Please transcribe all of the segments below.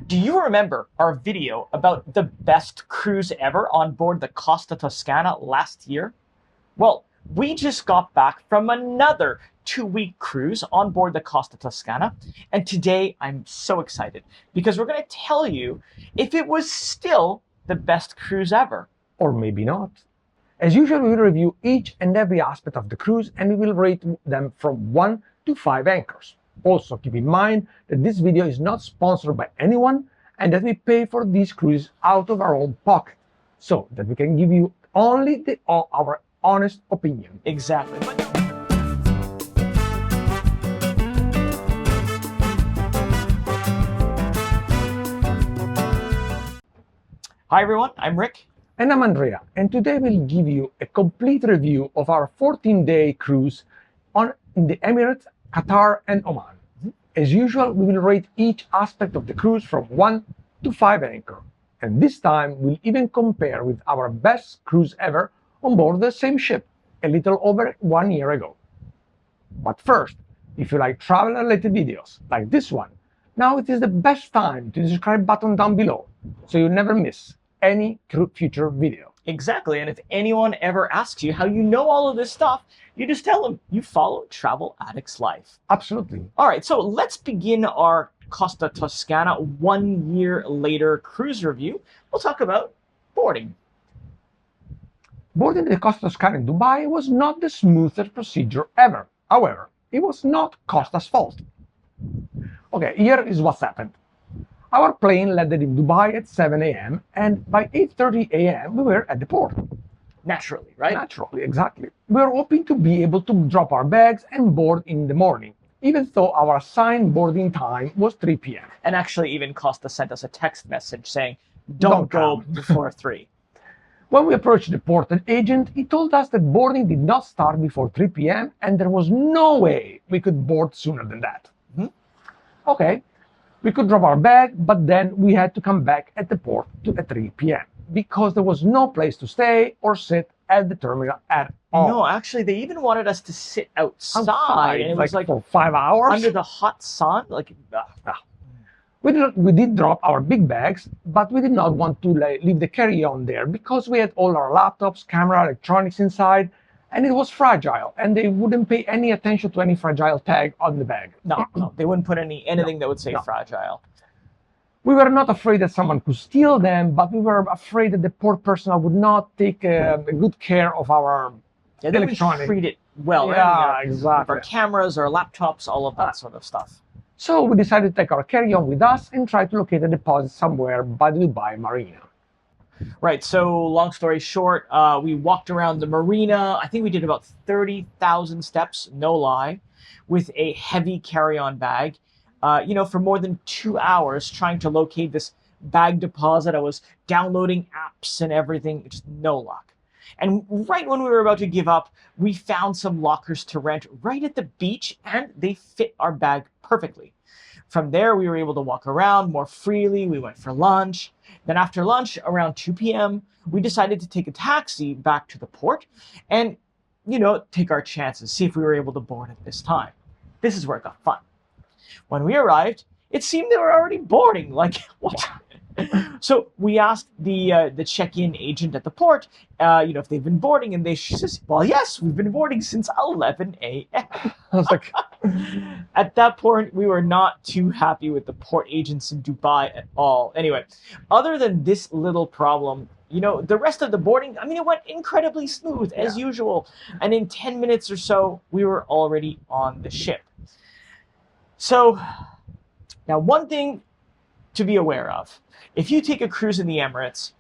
Do you remember our video about the best cruise ever on board the Costa Toscana last year? Well, we just got back from another 2-week cruise on board the Costa Toscana, and today I'm so excited because we're going to tell you if it was still the best cruise ever. Or maybe not. As usual, we will review each and every aspect of the cruise and we will rate them from 1 to 5 anchors. Also, keep in mind that this video is not sponsored by anyone and that we pay for these cruises out of our own pocket, so that we can give you only our honest opinion. Exactly. Hi everyone, I'm Rick. And I'm Andrea, and today we'll give you a complete review of our 14-day cruise in the Emirates, Qatar and Oman. As usual, we will rate each aspect of the cruise from 1 to 5 anchor. And this time we'll even compare with our best cruise ever on board the same ship, a little over 1 year ago. But first, if you like travel-related videos like this one, now it is the best time to hit the subscribe button down below, so you never miss any future video. Exactly, and if anyone ever asks you how you know all of this stuff, you just tell them you follow Travel Addicts Life. Absolutely. All right, so let's begin our Costa Toscana 1 year later cruise review. We'll talk about boarding. Boarding the Costa Toscana in Dubai was not the smoothest procedure ever. However, it was not Costa's fault. Okay, here is what's happened. Our plane landed in Dubai at 7 a.m. and by 8:30 a.m. we were at the port. Naturally, right? Naturally, exactly. We were hoping to be able to drop our bags and board in the morning, even though our assigned boarding time was 3 p.m. And actually even Costa sent us a text message saying, don't go before 3. When we approached the port agent, he told us that boarding did not start before 3 p.m. and there was no way we could board sooner than that. Okay. We could drop our bag, but then we had to come back at the port at 3 p.m. because there was no place to stay or sit at the terminal at all. No, actually, they even wanted us to sit outside, and it was like for 5 hours under the hot sun. Like, We did drop our big bags, but we did not want to leave the carry-on there because we had all our laptops, camera, electronics inside, and it was fragile, and they wouldn't pay any attention to any fragile tag on the bag. No, they wouldn't put anything that would say fragile. We were not afraid that someone could steal them, but we were afraid that the port personnel would not take good care of our electronics. Treat it well. Yeah, exactly. Our cameras, our laptops, all of that sort of stuff. So we decided to take our carry-on with us and try to locate a deposit somewhere by the Dubai Marina. Right, so long story short, we walked around the marina. I think we did about 30,000 steps, no lie, with a heavy carry-on bag, for more than 2 hours trying to locate this bag deposit. I was downloading apps and everything, just no luck. And right when we were about to give up, we found some lockers to rent right at the beach, and they fit our bag perfectly. From there, we were able to walk around more freely. We went for lunch. Then after lunch, around 2 p.m., we decided to take a taxi back to the port and, take our chances, see if we were able to board at this time. This is where it got fun. When we arrived, it seemed they were already boarding. Like, what? So we asked the check-in agent at the port, if they've been boarding, and she says, well, yes, we've been boarding since 11 a.m. I was like, at that point, we were not too happy with the port agents in Dubai at all. Anyway, other than this little problem, the rest of the boarding, it went incredibly smooth as usual. And in 10 minutes or so, we were already on the ship. So now one thing to be aware of, if you take a cruise in the Emirates,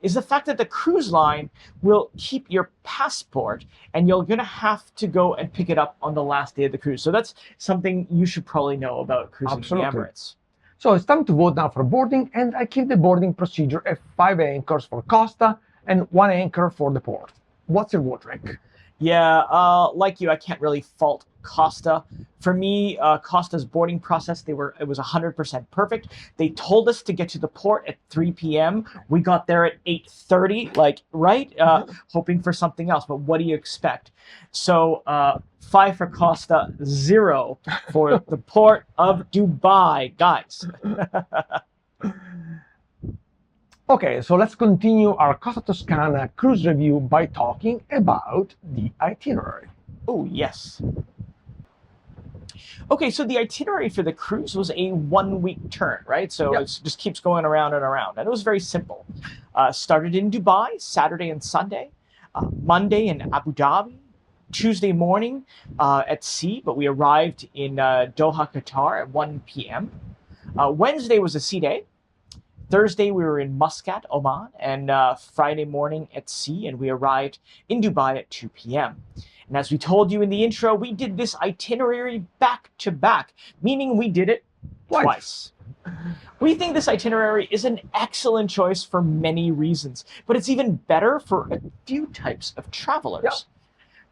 is the fact that the cruise line will keep your passport and you're going to have to go and pick it up on the last day of the cruise. So that's something you should probably know about cruising in the Emirates. So it's time to vote now for boarding, and I keep the boarding procedure at 5 anchors for Costa and 1 anchor for the port. What's your vote, Rick? Yeah, like you, I can't really fault Costa. For me, Costa's boarding process, it was 100% perfect. They told us to get to the port at 3 p.m. We got there at 8:30, like, right? Hoping for something else, but what do you expect? So, 5 for Costa, 0 for the port of Dubai, guys. Okay, so let's continue our Costa Toscana cruise review by talking about the itinerary. Oh, yes. Okay, so the itinerary for the cruise was a 1 week turn, right? So Yep. it just keeps going around and around. And it was very simple. Started in Dubai, Saturday and Sunday, Monday in Abu Dhabi, Tuesday morning at sea, but we arrived in Doha, Qatar at 1 p.m. Wednesday was a sea day. Thursday, we were in Muscat, Oman, and Friday morning at sea, and we arrived in Dubai at 2 p.m. And as we told you in the intro, we did this itinerary back to back, meaning we did it twice. We think this itinerary is an excellent choice for many reasons, but it's even better for a few types of travelers. Yeah.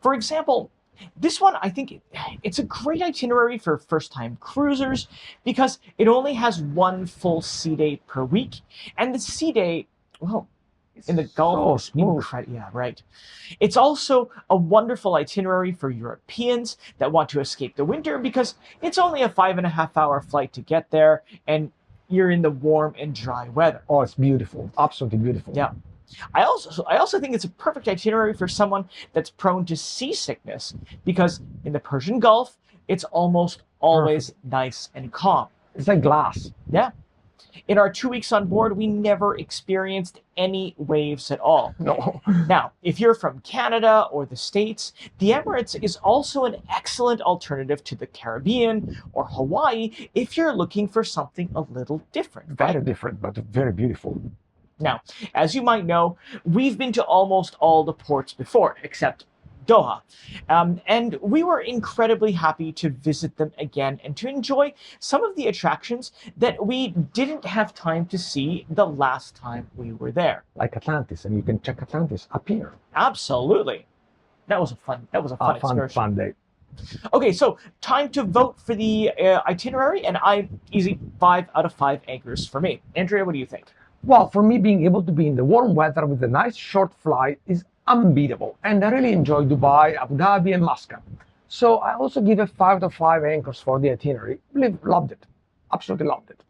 For example, this one, I think it's a great itinerary for first-time cruisers because it only has one full sea day per week, and the sea day, well, in the Gulf, so smooth. yeah, right. It's also a wonderful itinerary for Europeans that want to escape the winter because it's only a 5.5 hour flight to get there, and you're in the warm and dry weather. Oh, it's beautiful, absolutely beautiful. Yeah. I also think it's a perfect itinerary for someone that's prone to seasickness because in the Persian Gulf, it's almost always nice and calm. It's like glass. Yeah. In our 2 weeks on board, we never experienced any waves at all. No. Now, if you're from Canada or the States, the Emirates is also an excellent alternative to the Caribbean or Hawaii if you're looking for something a little different. Very Right? different, but very beautiful. Now, as you might know, we've been to almost all the ports before, except Doha. And we were incredibly happy to visit them again and to enjoy some of the attractions that we didn't have time to see the last time we were there. Like Atlantis, and you can check Atlantis up here. Absolutely. That was a fun excursion. Fun day. Okay, so time to vote for the itinerary, and easy 5 out of 5 anchors for me. Andrea, what do you think? Well, for me, being able to be in the warm weather with a nice short flight is unbeatable. And I really enjoy Dubai, Abu Dhabi, and Muscat. So I also give a 5 out of 5 anchors for the itinerary. Loved it. Absolutely loved it.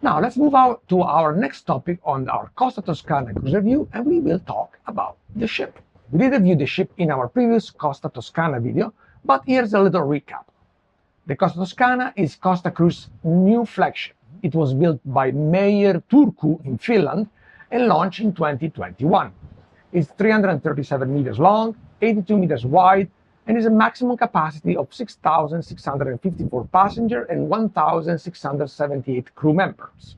Now, let's move on to our next topic on our Costa Toscana cruise review, and we will talk about the ship. We did review the ship in our previous Costa Toscana video, but here's a little recap. The Costa Toscana is Costa Cruise's new flagship. It was built by Meyer Turku in Finland and launched in 2021. It's 337 meters long, 82 meters wide, and has a maximum capacity of 6,654 passengers and 1,678 crew members.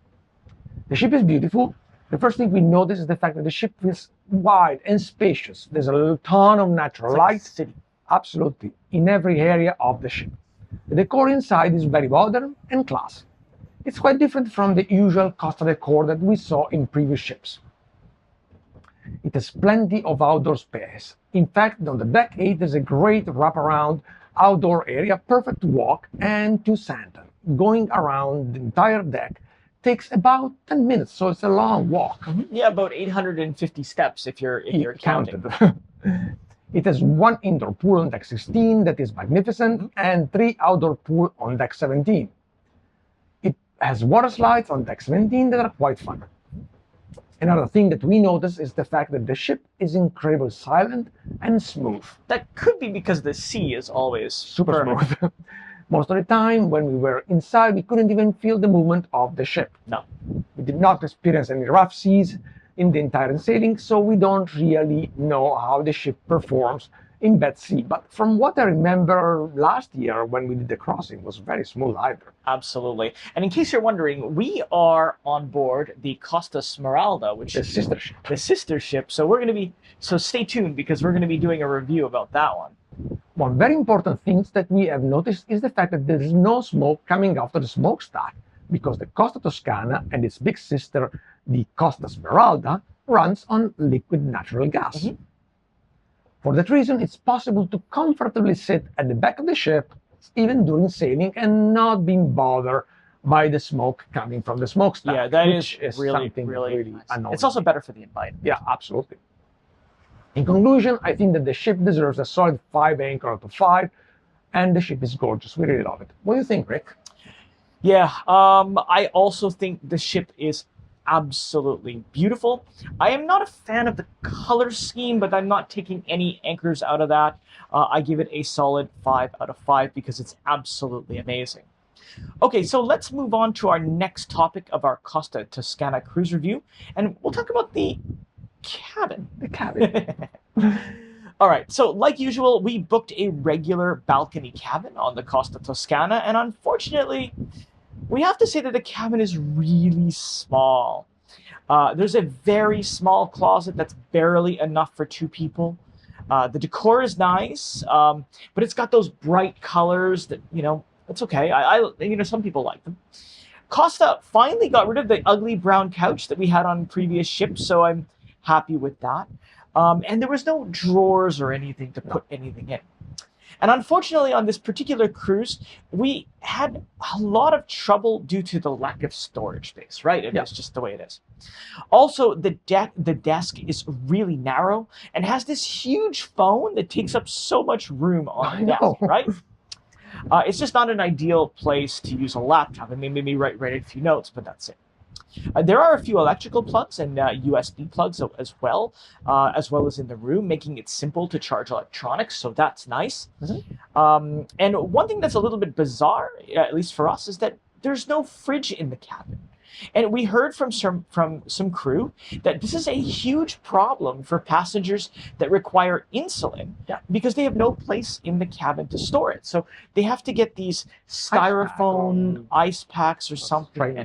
The ship is beautiful. The first thing we notice is the fact that the ship feels wide and spacious. There's a ton of natural light, City. absolutely, in every area of the ship. The decor inside is very modern and classy. It's quite different from the usual Costa decor that we saw in previous ships. It has plenty of outdoor space. In fact, on the deck 8, there's a great wraparound outdoor area, perfect to walk and to suntan. Going around the entire deck takes about 10 minutes, so it's a long walk. Yeah, about 850 steps if you're counting. It has one indoor pool on deck 16 that is magnificent, and 3 outdoor pools on deck 17. It has water slides on deck 17 that are quite fun. Another thing that we notice is the fact that the ship is incredibly silent and smooth. That could be because the sea is always Super smooth. Most of the time, when we were inside, we couldn't even feel the movement of the ship. No. We did not experience any rough seas in the entire sailing, so we don't really know how the ship performs in bad sea. But from what I remember last year when we did the crossing, it was very smooth either. Absolutely. And in case you're wondering, we are on board the Costa Smeralda, which The is sister ship. the sister ship. So stay tuned because we're going to be doing a review about that one. One very important thing that we have noticed is the fact that there is no smoke coming out of the smokestack, because the Costa Toscana and its big sister, the Costa Smeralda, runs on liquid natural gas. For that reason, it's possible to comfortably sit at the back of the ship, even during sailing, and not being bothered by the smoke coming from the smokestack. Yeah, that which is really, something really nice. annoying. It's also better for the environment. Yeah, absolutely. In conclusion, I think that the ship deserves a solid 5 anchor out of 5, and the ship is gorgeous. We really love it. What do you think, Rick? Yeah, I also think the ship is absolutely beautiful. I am not a fan of the color scheme, but I'm not taking any anchors out of that. I give it a solid 5 out of 5 because it's absolutely amazing. Okay, so let's move on to our next topic of our Costa Toscana cruise review, and we'll talk about the cabin. The cabin. All right, so like usual, we booked a regular balcony cabin on the Costa Toscana, and unfortunately, we have to say that the cabin is really small. There's a very small closet that's barely enough for 2 people. The decor is nice, but it's got those bright colors that, it's okay. Some people like them. Costa finally got rid of the ugly brown couch that we had on previous ships, so I'm happy with that. And there was no drawers or anything to put anything in. And unfortunately, on this particular cruise, we had a lot of trouble due to the lack of storage space, right? It's just the way it is. Also, the desk is really narrow and has this huge phone that takes up so much room on the desk, right? It's just not an ideal place to use a laptop. I mean, maybe write a few notes, but that's it. There are a few electrical plugs and USB plugs as well as in the room, making it simple to charge electronics, so that's nice. Mm-hmm. And one thing that's a little bit bizarre, at least for us, is that there's no fridge in the cabin. And we heard from some crew that this is a huge problem for passengers that require insulin because they have no place in the cabin to store it. So they have to get these styrofoam ice packs or something.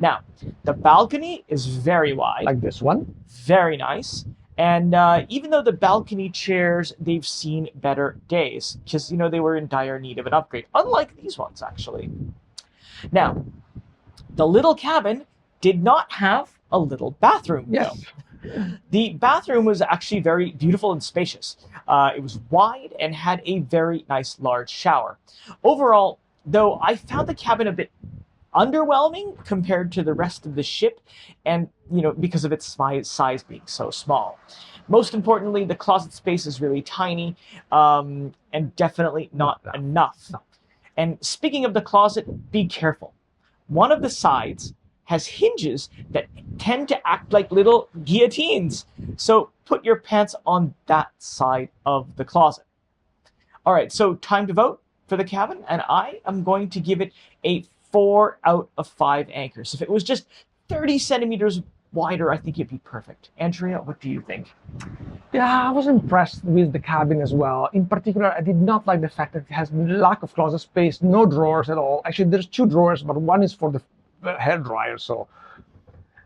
Now, the balcony is very wide. Like this one. Very nice. And even though the balcony chairs, they've seen better days because, they were in dire need of an upgrade. Unlike these ones, actually. Now, the little cabin did not have a little bathroom. Yes. The bathroom was actually very beautiful and spacious. It was wide and had a very nice large shower. Overall, though, I found the cabin a bit underwhelming compared to the rest of the ship, and because of its size being so small. Most importantly, the closet space is really tiny, and definitely not enough. No. And speaking of the closet, be careful. One of the sides has hinges that tend to act like little guillotines, so put your pants on that side of the closet. All right, so time to vote for the cabin, and I am going to give it a 4 out of 5 anchors. If it was just 30 centimeters wider, I think it'd be perfect. Andrea, what do you think? Yeah, I was impressed with the cabin as well. In particular, I did not like the fact that it has lack of closet space, no drawers at all. Actually, there's 2 drawers, but one is for the hair dryer.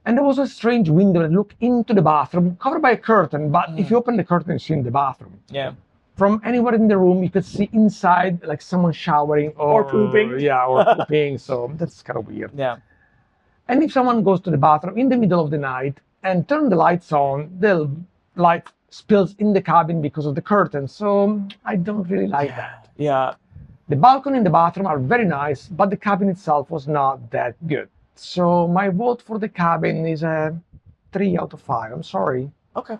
And there was a strange window that looked into the bathroom, covered by a curtain. But if you open the curtain, you see in the bathroom. Yeah. From anywhere in the room, you could see inside, like someone showering or pooping. Yeah, or pooping. So that's kind of weird. Yeah. And if someone goes to the bathroom in the middle of the night and turn the lights on, the light spills in the cabin because of the curtain. So I don't really like that. Yeah. The balcony and the bathroom are very nice, but the cabin itself was not that good. So my vote for the cabin is a 3 out of 5. I'm sorry. Okay.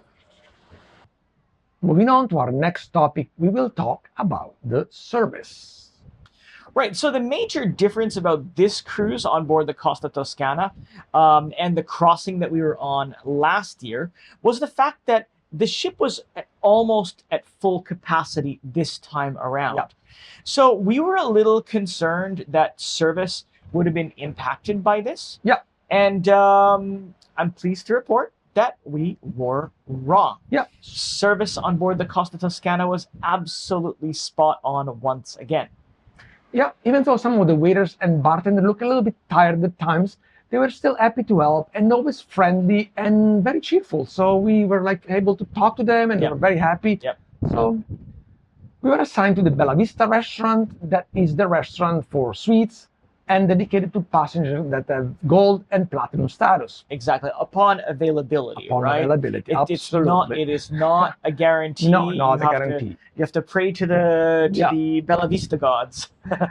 Moving on to our next topic, we will talk about the service. Right, so the major difference about this cruise on board the Costa Toscana and the crossing that we were on last year was the fact that the ship was almost at full capacity this time around. Yeah. So we were a little concerned that service would have been impacted by this. Yeah. And I'm pleased to report that we were wrong. Yeah. Service on board the Costa Toscana was absolutely spot on once again. Yeah, even though some of the waiters and bartenders look a little bit tired at times, they were still happy to help and always friendly and very cheerful. So we were able to talk to them and they were very happy. Yep. So we were assigned to the Bella Vista restaurant. That is the restaurant for suites. and dedicated to passengers that have gold and platinum status. Exactly. Upon availability, Upon right? availability, It is not a guarantee. No, not a have guarantee. You have to pray to the Yeah. the Bella Vista gods.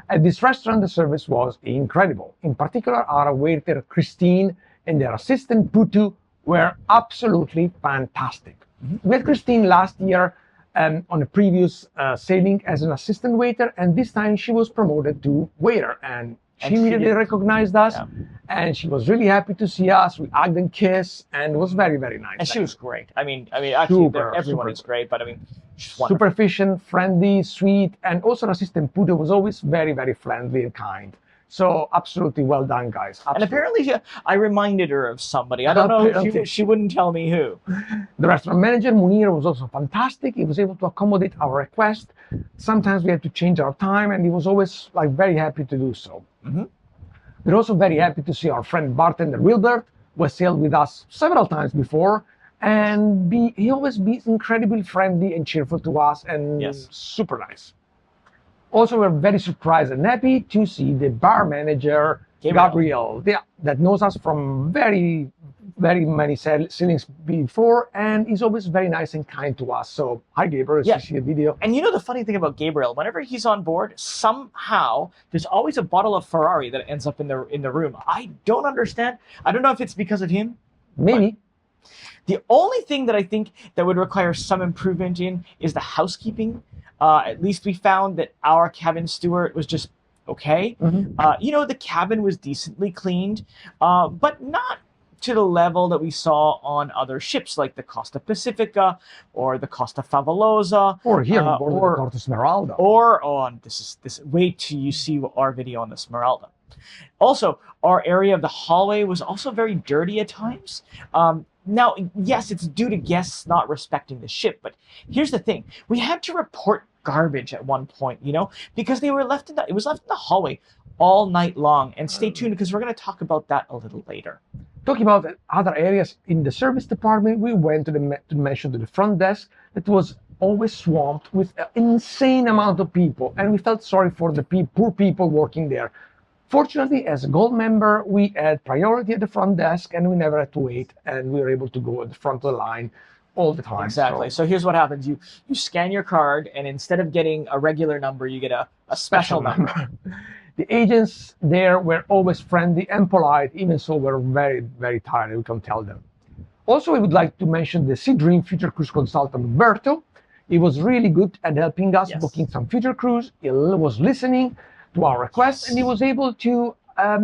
At this restaurant, the service was incredible. In particular, our waiter Christine and their assistant Putu were absolutely fantastic. We had Christine last year on a previous sailing as an assistant waiter, and this time she was promoted to waiter, and she immediately recognized us, Yeah. and she was really happy to see us. We hugged and kissed, and it was very, very nice. And she was great. I mean, actually, everyone is great, but I mean, she's wonderful. Super efficient, friendly, sweet, and also assistant Puto was always very, very friendly and kind. So absolutely well done, guys. Absolutely. And apparently, I reminded her of somebody. I don't know if she wouldn't tell me who. The restaurant manager, Munir, was also fantastic. He was able to accommodate our request. Sometimes we had to change our time, and he was always very happy to do so. Mm-hmm. We're also very happy to see our friend bartender Wilbert, who has sailed with us several times before, and he always be incredibly friendly and cheerful to us, and Yes. super nice. Also, we're very surprised and happy to see the bar manager, Gabriel, that knows us from very, very many sailings before, and he's always very nice and kind to us. So, hi, Gabriel, as you see the video. And you know the funny thing about Gabriel, whenever he's on board, somehow there's always a bottle of Ferrari that ends up in the room. I don't understand. I don't know if it's because of him. Maybe. The only thing that I think that would require some improvement in is the housekeeping. At least we found that our cabin steward was just okay. Mm-hmm. The cabin was decently cleaned, but not to the level that we saw on other ships like the Costa Pacifica or the Costa Favolosa. Or here on board the Costa Smeralda. Or on, wait till you see our video on the Smeralda. Also, our area of the hallway was also very dirty at times. Now, yes, it's due to guests not respecting the ship, but here's the thing. We had to report garbage at one point, because it was left in the hallway all night long. And stay tuned, because we're going to talk about that a little later. Talking about other areas in the service department, we went to the front desk that was always swamped with an insane amount of people, and we felt sorry for the poor people working there. Fortunately, as a gold member, we had priority at the front desk, and we never had to wait, and we were able to go at the front of the line all the time. Exactly. So here's what happens. You scan your card, and instead of getting a regular number, you get a special number. The agents there were always friendly and polite, even so we're very, very tired, we can tell them. Also, we would like to mention the Sea Dream Future Cruise consultant, Roberto. He was really good at helping us booking some future cruise. He was listening to our requests, and he was able to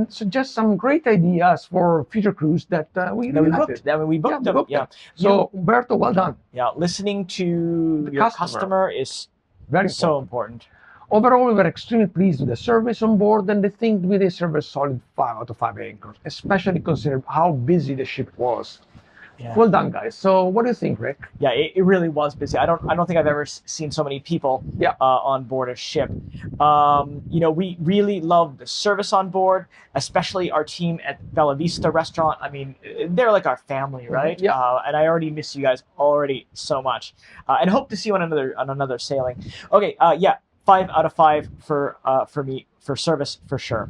suggest some great ideas for future cruise that we booked. We booked them. Yeah. So, Umberto, well done. Yeah, listening to your customer is very so important. Overall, we were extremely pleased with the service on board, and I think we deserve a solid 5 out of 5 anchors, especially considering how busy the ship was. Yeah. Well done, guys. So, what do you think, Rick? Yeah, it really was busy. I don't think I've ever seen so many people on board a ship. We really love the service on board, especially our team at Bella Vista restaurant. I mean, they're like our family, right? Yeah. And I already miss you guys so much, and hope to see you on another sailing. Okay. 5 out of 5 for me for service for sure.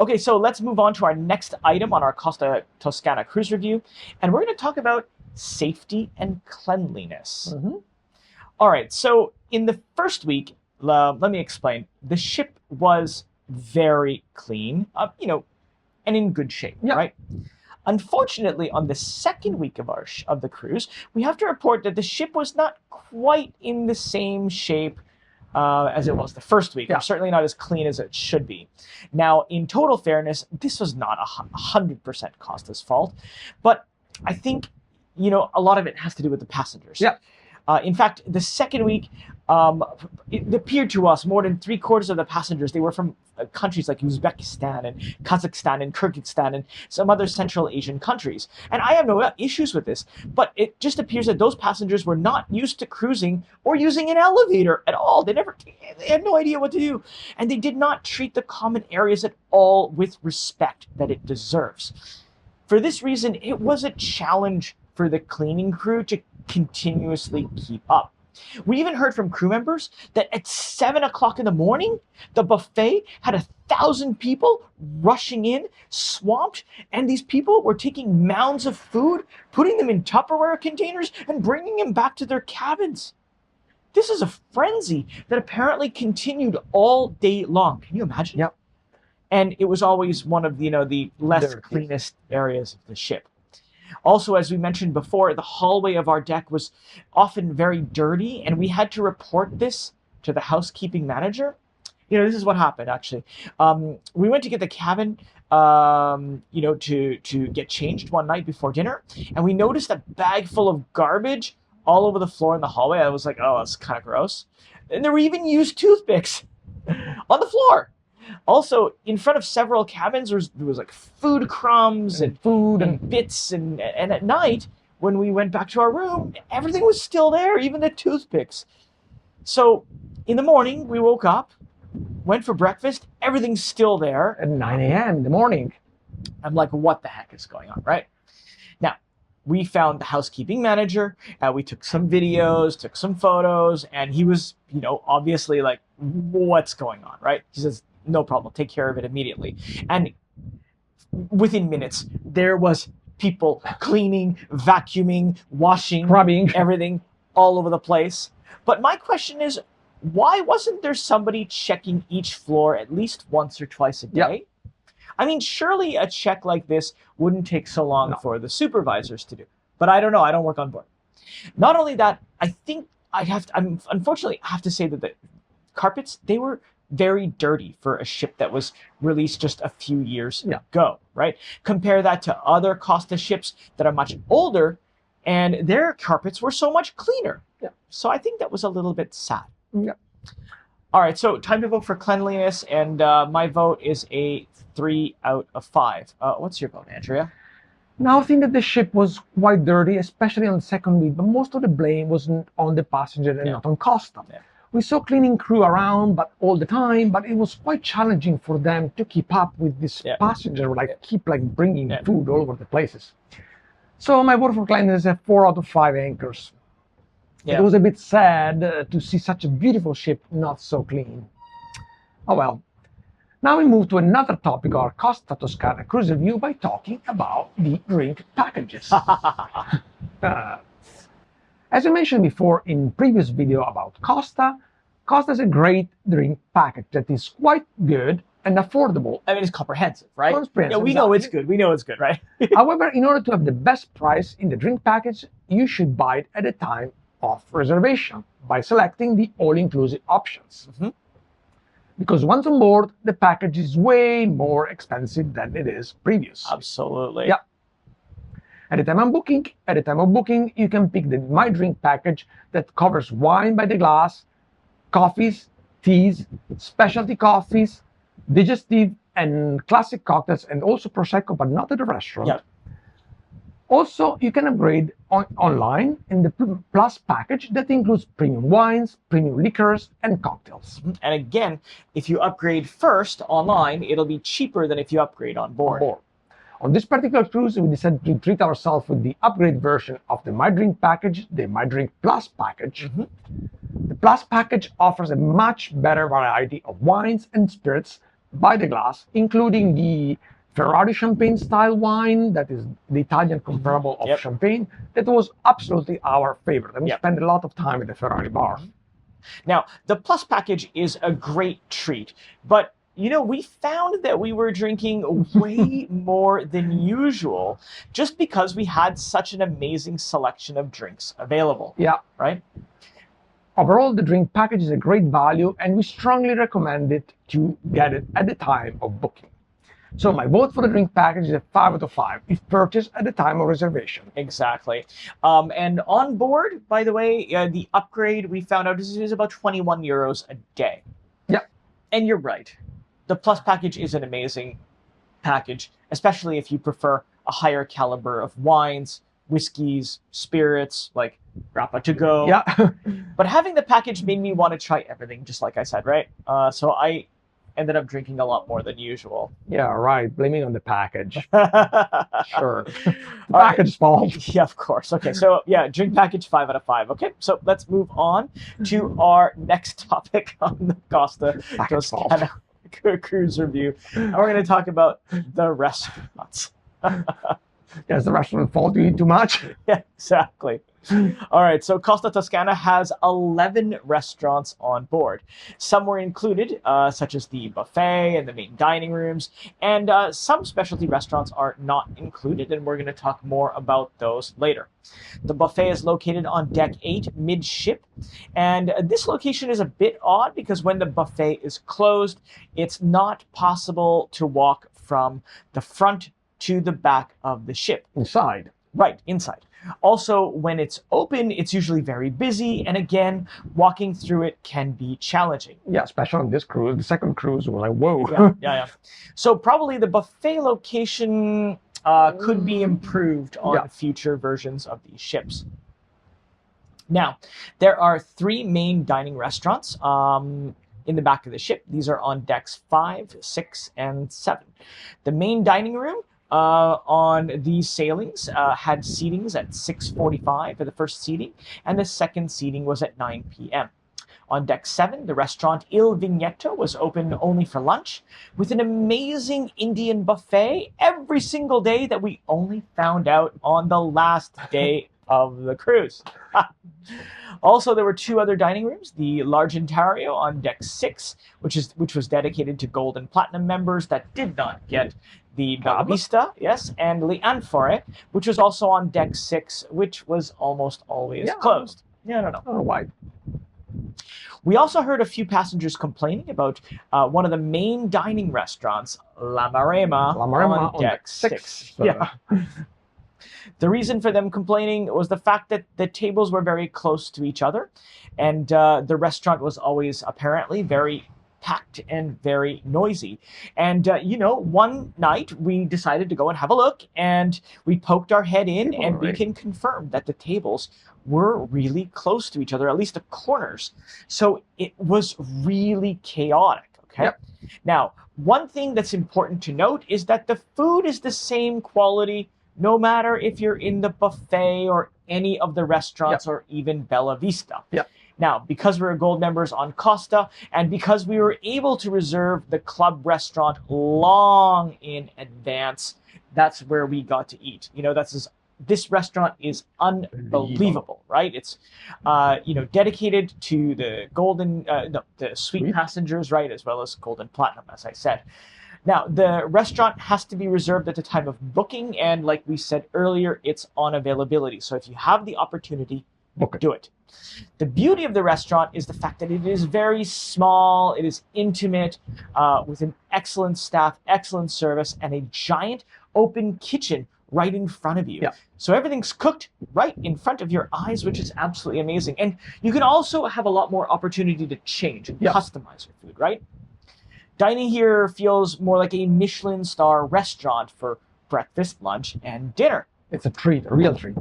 Okay, so let's move on to our next item on our Costa Toscana cruise review, and we're going to talk about safety and cleanliness. Mm-hmm. All right, so in the first week, let me explain. The ship was very clean, and in good shape, right? Unfortunately, on the second week of the cruise, we have to report that the ship was not quite in the same shape as it was the first week, or certainly not as clean as it should be. Now, in total fairness, this was not 100% Costa's fault, but I think, a lot of it has to do with the passengers. Yeah. In fact, the second week, it appeared to us more than 3/4 of the passengers, they were from countries like Uzbekistan and Kazakhstan and Kyrgyzstan and some other Central Asian countries. And I have no issues with this, but it just appears that those passengers were not used to cruising or using an elevator at all. They had no idea what to do. And they did not treat the common areas at all with respect that it deserves. For this reason, it was a challenge for the cleaning crew to continuously keep up. We even heard from crew members that at 7 o'clock in the morning, the buffet had 1,000 people rushing in, swamped, and these people were taking mounds of food, putting them in Tupperware containers, and bringing them back to their cabins. This is a frenzy that apparently continued all day long. Can you imagine? Yep. And it was always one of the less cleanest areas of the ship. Also, as we mentioned before, the hallway of our deck was often very dirty, and we had to report this to the housekeeping manager. This is what happened, actually. We went to get the cabin, to get changed one night before dinner, and we noticed a bag full of garbage all over the floor in the hallway. I was like, oh, that's kind of gross. And there were even used toothpicks on the floor. Also, in front of several cabins, there was like food crumbs and bits, and at night, when we went back to our room, everything was still there, even the toothpicks. So, in the morning, we woke up, went for breakfast, everything's still there. At 9 a.m. in the morning. I'm like, what the heck is going on, right? Now, we found the housekeeping manager, we took some videos, took some photos, and he was, obviously like, what's going on, right? He says, no problem, take care of it immediately. And within minutes, there was people cleaning, vacuuming, washing, scrubbing, everything all over the place. But my question is, why wasn't there somebody checking each floor at least once or twice a day? Yep. I mean, surely a check like this wouldn't take so long for the supervisors to do. But I don't know, I don't work on board. Not only that, I think unfortunately, I have to say that the carpets, they were very dirty for a ship that was released just a few years ago, right? Compare that to other Costa ships that are much older, and their carpets were so much cleaner. Yeah. So I think that was a little bit sad. Yeah. All right, so time to vote for cleanliness, and my vote is a 3 out of 5. What's your vote, Andrea? Now, I think that the ship was quite dirty, especially on the second week, but most of the blame wasn't on the passenger and not on Costa. Yeah. We saw cleaning crew around all the time, but it was quite challenging for them to keep up with this passenger, keep bringing food all over the places. So my vote for cleanliness is a 4 out of 5 anchors. Yeah. It was a bit sad to see such a beautiful ship not so clean. Oh well. Now we move to another topic, our Costa Toscana cruise review, by talking about the drink packages. As I mentioned before in previous video about Costa, Costa is a great drink package that is quite good and affordable. I mean, it's comprehensive, right? Comprehensive, yeah, we know it's good. We know it's good, right? However, in order to have the best price in the drink package, you should buy it at the time of reservation by selecting the all-inclusive options. Mm-hmm. Because once on board, the package is way more expensive than it is previous. Absolutely. Yeah. At the time of booking, you can pick the My Drink package that covers wine by the glass, coffees, teas, specialty coffees, digestive and classic cocktails, and also Prosecco, but not at the restaurant. Yep. Also, you can upgrade online in the Plus package that includes premium wines, premium liquors, and cocktails. And again, if you upgrade first online, it'll be cheaper than if you upgrade on board. On this particular cruise, we decided to treat ourselves with the upgrade version of the My Drink package, the My Drink Plus package. Mm-hmm. The Plus package offers a much better variety of wines and spirits by the glass, including the Ferrari champagne style wine, that is the Italian comparable of champagne, that was absolutely our favorite. And we spent a lot of time at the Ferrari bar. Now, the Plus package is a great treat, but we found that we were drinking way more than usual just because we had such an amazing selection of drinks available. Yeah. Right? Overall, the drink package is a great value, and we strongly recommend it to get it at the time of booking. So my vote for the drink package is a 5 out of 5 if purchased at the time of reservation. Exactly. And on board, by the way, the upgrade we found out is about 21 euros a day. Yeah. And you're right. The Plus package is an amazing package, especially if you prefer a higher caliber of wines, whiskeys, spirits, like Grappa to go. Yeah. But having the package made me want to try everything, just like I said, right? So I ended up drinking a lot more than usual. Yeah, right. Blaming on the package. Sure. The All right. package fault. Yeah, of course. Okay, so yeah, drink package 5 out of 5. Okay, so let's move on to our next topic on the Costa Package fault. Toscana cruise review. And we're going to talk about the restaurants. Yes, the restaurant fault. You eat too much. Yeah, exactly. All right, so Costa Toscana has 11 restaurants on board. Some were included, such as the buffet and the main dining rooms, and some specialty restaurants are not included, and we're going to talk more about those later. The buffet is located on deck 8 midship, and this location is a bit odd because when the buffet is closed, it's not possible to walk from the front to the back of the ship. Inside. Right, inside. Also, when it's open, it's usually very busy, and again, walking through it can be challenging. Yeah, especially on this cruise. The second cruise, we're like, whoa. Yeah. So probably the buffet location could be improved on future versions of these ships. Now, there are 3 main dining restaurants in the back of the ship. These are on decks 5, 6, and 7. The main dining room on these sailings had seatings at 6:45 for the first seating, and the second seating was at 9 p.m. On deck 7, the restaurant Il Vigneto was open only for lunch, with an amazing Indian buffet every single day that we only found out on the last day of the cruise. Also, there were 2 other dining rooms, the large Ontario on deck 6, which was dedicated to Gold and Platinum members that did not get the Bella Vista, yes, and Le Anfore, which was also on deck 6, which was almost always closed. Yeah, I don't know. I don't know why. We also heard a few passengers complaining about one of the main dining restaurants, La Marema on deck 6. Yeah. The reason for them complaining was the fact that the tables were very close to each other, and the restaurant was always apparently very packed and very noisy. And, one night we decided to go and have a look, and we poked our head in, and we can confirm that the tables were really close to each other, at least the corners. So it was really chaotic, okay? Yep. Now, one thing that's important to note is that the food is the same quality no matter if you're in the buffet or any of the restaurants or even Bella Vista. Yep. Now, because we were gold members on Costa, and because we were able to reserve the club restaurant long in advance, that's where we got to eat. This restaurant is unbelievable, right? It's, dedicated to the the suite passengers, right, as well as Gold and Platinum, as I said. Now, the restaurant has to be reserved at the time of booking, and like we said earlier, it's on availability. So if you have the opportunity, do it. The beauty of the restaurant is the fact that it is very small, it is intimate, with an excellent staff, excellent service, and a giant open kitchen right in front of you. Yeah. So everything's cooked right in front of your eyes, which is absolutely amazing. And you can also have a lot more opportunity to change and customize your food, right? Dining here feels more like a Michelin star restaurant for breakfast, lunch, and dinner. It's a treat, a real treat.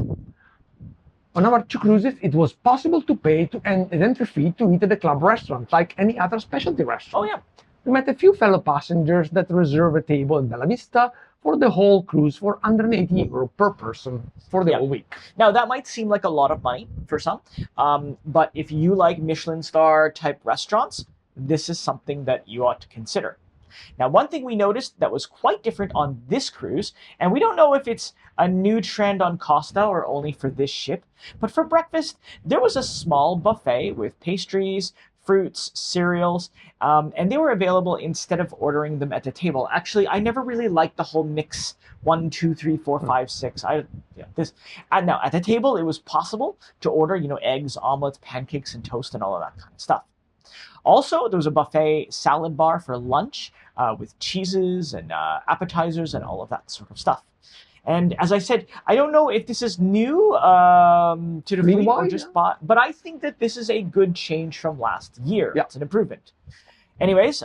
On our 2 cruises, it was possible to pay an entry fee to eat at the club restaurant, like any other specialty restaurant. Oh, yeah. We met a few fellow passengers that reserved a table in Bella Vista for the whole cruise for €180 per person for the whole week. Now, that might seem like a lot of money for some, but if you like Michelin star type restaurants, this is something that you ought to consider. Now, one thing we noticed that was quite different on this cruise, and we don't know if it's a new trend on Costa or only for this ship, but for breakfast, there was a small buffet with pastries, fruits, cereals, and they were available instead of ordering them at the table. Actually, I never really liked the whole mix 1, 2, 3, 4, 5, 6. Now at the table, it was possible to order, eggs, omelets, pancakes, and toast, and all of that kind of stuff. Also, there was a buffet salad bar for lunch with cheeses and appetizers and all of that sort of stuff. And as I said, I don't know if this is new to the fleet or just bought, but I think that this is a good change from last year. Yeah. It's an improvement. Anyways,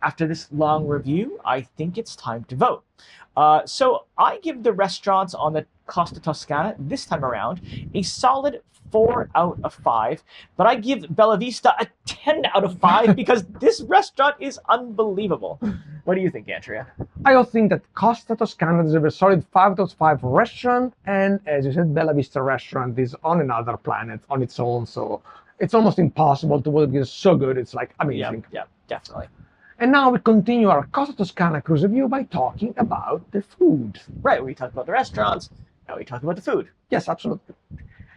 after this long review, I think it's time to vote. So I give the restaurants on the Costa Toscana this time around a solid 4 out of 5, but I give Bella Vista a 10 out of 5 because this restaurant is unbelievable. What do you think, Andrea? I also think that Costa Toscana deserves a solid 5 out of 5 restaurant, and as you said, Bella Vista restaurant is on another planet on its own, so it's almost impossible to vote because it's so good. It's like amazing. Yeah, definitely. And now we continue our Costa Toscana cruise review by talking about the food. Right, we talked about the restaurants, now we talk about the food. Yes, absolutely.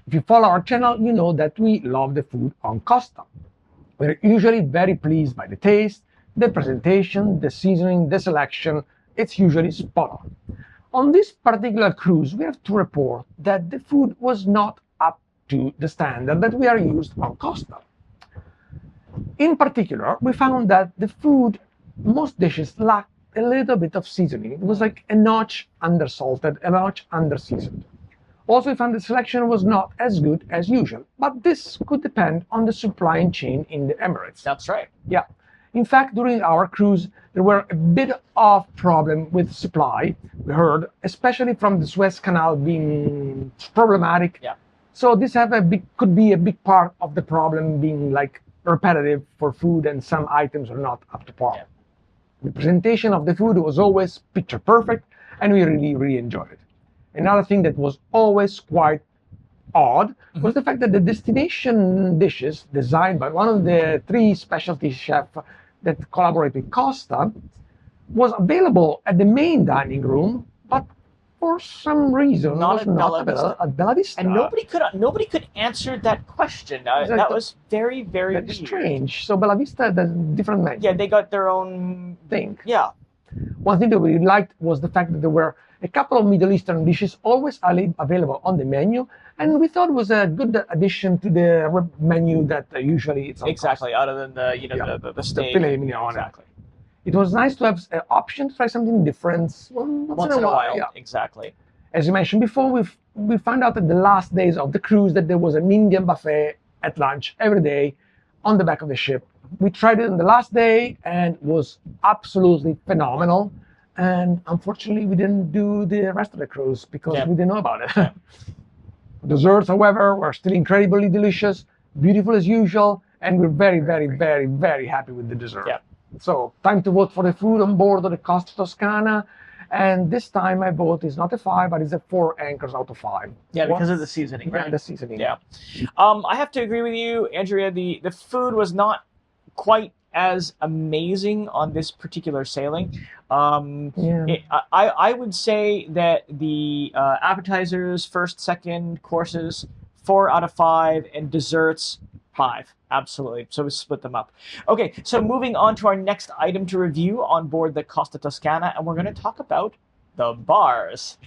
If you follow our channel, you know that we love the food on Costa. We're usually very pleased by the taste, the presentation, the seasoning, the selection. It's usually spot on. On this particular cruise, we have to report that the food was not up to the standard that we are used on Costa. In particular, we found that the food, most dishes lacked a little bit of seasoning. It was like a notch undersalted, a notch underseasoned. Also, we found the selection was not as good as usual, but this could depend on the supply chain in the Emirates. That's right. Yeah. In fact, during our cruise, there were a bit of problem with supply, we heard, especially from the Suez Canal being problematic. Yeah. So this could be a big part of the problem being like repetitive for food and some items are not up to par. Yeah. The presentation of the food was always picture perfect and we really enjoyed it. Another thing that was always quite odd was the fact that the destination dishes designed by one of the 3 specialty chefs that collaborate with Costa was available at the main dining room, but for some reason Not was at not Bella available Vista. at Bella Vista. And nobody could answer that question. That was very That's weird. strange. So Bella Vista has a different menu. Yeah, they got their own Thing. Yeah. One thing that we liked was the fact that there were a couple of Middle Eastern dishes always available on the menu, and we thought it was a good addition to the menu that usually it's on Exactly. Costa. Other than the The steak. filet mignon. Exactly. It was nice to have an option to try something different once in a while. Yeah. Exactly. As you mentioned before, we found out at the last days of the cruise that there was an Indian buffet at lunch every day on the back of the ship. We tried it on the last day and it was absolutely phenomenal. And unfortunately, we didn't do the rest of the cruise because we didn't know about it. Desserts, however, were still incredibly delicious, beautiful as usual, and we're very happy with the dessert. Yeah. So, time to vote for the food on board of the Costa Toscana. And this time my vote is not a 5, but it's a 4 anchors out of 5. Yeah, because of the seasoning, right? Yeah, the seasoning. Yeah. I have to agree with you, Andrea. The food was not quite as amazing on this particular sailing. I would say that the appetizers, first, second courses, 4 out of 5, and desserts, 5. Absolutely. So we split them up. Okay, so moving on to our next item to review on board the Costa Toscana, and we're going to talk about the bars.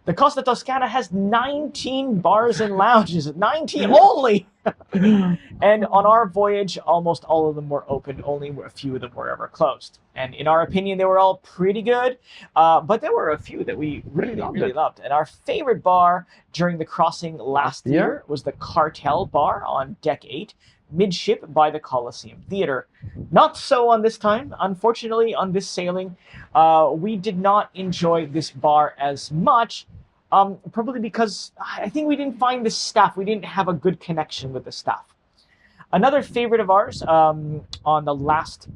The Costa Toscana has 19 bars and lounges. 19 only! And on our voyage, almost all of them were open. Only a few of them were ever closed. And in our opinion, they were all pretty good. But there were a few that we really loved. And our favorite bar during the crossing last year was the Cartel Bar on Deck 8, midship by the Coliseum Theater. Not so on this time. Unfortunately, on this sailing, we did not enjoy this bar as much. Probably because I think we didn't find the staff. We didn't have a good connection with the staff. Another favorite of ours on the last